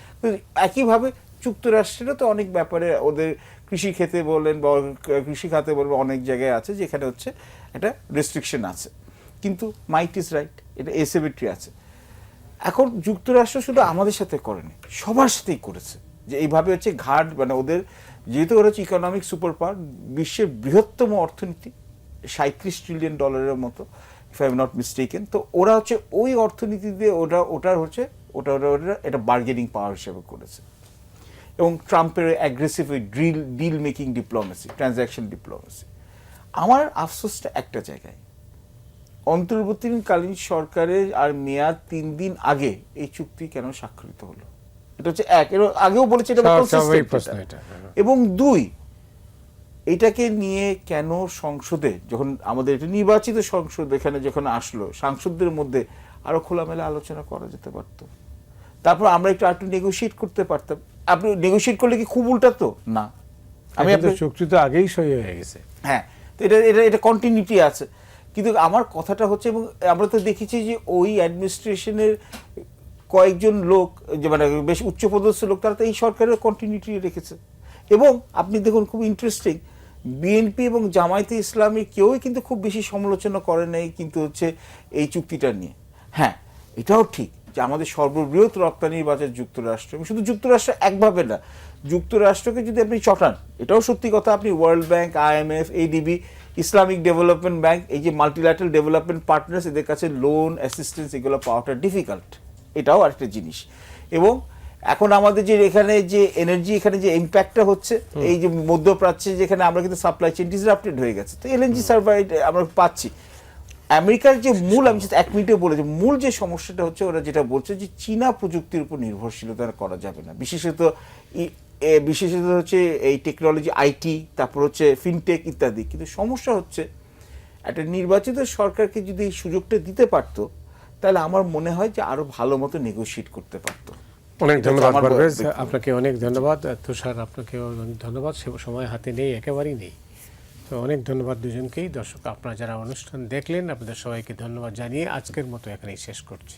একইভাবে যুক্তরাষ্ট্রেরও তো অনেক ব্যাপারে, ওদের কৃষি ক্ষেত্রে বলেন বা কৃষি খাতে বলবেন, অনেক জায়গায় আছে যেখানে হচ্ছে একটা রেস্ট্রিকশন আছে। কিন্তু মাইট ইজ রাইট, এটা এসিমেট্রি আছে। এখন যুক্তরাষ্ট্র শুধু আমাদের সাথে করেনি, সবার সাথেই করেছে। যে এইভাবে হচ্ছে ঘাট, মানে ওদের যেহেতু ওরা হচ্ছে ইকোনমিক সুপার পাওয়ার, বিশ্বের বৃহত্তম অর্থনীতি, $37 ট্রিলিয়ন মতো, if I am not mistaken. তো ওরা হচ্ছে ওই অর্থনীতি দিয়ে ওটা এটা বার্গেনিং পাওয়ার হিসেবে করেছে। এবং ট্রাম্পের অ্যাগ্রেসিভ ওই deal making diplomacy, transaction diplomacy. আমার আফসোসটা একটা জায়গায়, অন্তর্বর্তীকালীন সরকারের আর মেয়াদ 3 দিন আগে এই চুক্তি কেন স্বাক্ষরিত হলো? এটা হচ্ছে এক, এর আগেও বলেছে এটা consistent। এবং 2, এটাকে নিয়ে কেন সংসদে, যখন আমাদের এটা নির্বাচিত সংসদ এখানে যখন আসলো, সাংসদদের মধ্যে আরো খোলামেলা আলোচনা করা যেতে পারতো। তারপর আমরা একটু নেগোশিয়েট করতে পারতাম। আপনি নেগোশিয়েট করলে কি খুব উল্টা তো না? আমি আপনার চুক্তি তো আগেই সই হয়ে গেছে। হ্যাঁ, তো এটা কন্টিনিউটি আছে। কিন্তু আমার কথাটা হচ্ছে, এবং আমরা তো দেখেছি যে ওই অ্যাডমিনিস্ট্রেশনের কয়েকজন লোক, যে মানে বেশ উচ্চপদস্থ লোক, তারা তো এই সরকারের কন্টিনিউটি রেখেছে। এবং আপনি দেখুন, খুব ইন্টারেস্টিং, বিএনপি এবং জামায়াতে ইসলামী কেউই কিন্তু খুব বেশি সমালোচনা করে নাই কিন্তু হচ্ছে এই চুক্তিটা নিয়ে। হ্যাঁ, এটাও ঠিক যে আমাদের সর্ববৃহৎ রপ্তানির বাজার যুক্তরাষ্ট্র, এবং শুধু যুক্তরাষ্ট্র একভাবে না, যুক্তরাষ্ট্রকে যদি আপনি চটান, এটাও সত্যি কথা, আপনি world bank, IMF, ADB, Islamic development bank, এই যে মাল্টিল্যাটারাল ডেভেলপমেন্ট পার্টনার্স, এদের কাছে লোন অ্যাসিস্ট্যান্স এগুলো পাওয়াটা ডিফিকাল্ট। এটাও আরেকটা জিনিস। এবং এখন আমাদের যে এখানে যে এনার্জি, এখানে যে ইম্প্যাক্টটা হচ্ছে, এই যে মধ্যপ্রাচ্যে যেখানে আমরা কিন্তু সাপ্লাই চেইন ডিসরাপ্টেড হয়ে গেছে, তো এলএনজি সার্ভাইড আমরা পাচ্ছি। আমেরিকার যে মূল, আমি জাস্ট 1 মিনিটে বলে, যে মূল যে সমস্যাটা হচ্ছে, ওরা যেটা বলছে যে চীনা প্রযুক্তির উপর নির্ভরশীলতা করা যাবে না, বিশেষত হচ্ছে এই টেকনোলজি, আইটি, তারপর হচ্ছে ফিনটেক ইত্যাদি। কিন্তু সমস্যা হচ্ছে, একটা নির্বাচিত সরকারকে যদি এই সুযোগটা দিতে পারতো, তাহলে আমার মনে হয় যে আরো ভালো মতো নেগোশিয়েট করতে পারতো। অনেক ধন্যবাদ পারভেজ, আপনাকে অনেক ধন্যবাদ। তুষার, আপনাকেও অনেক ধন্যবাদ। সময় হাতে নেই, একেবারেই নেই। তো অনেক ধন্যবাদ দুজনকেই। দর্শক, আপনারা যারা অনুষ্ঠান দেখলেন, আপনাদের সবাইকে ধন্যবাদ জানিয়ে আজকের মতো এখানেই শেষ করছি।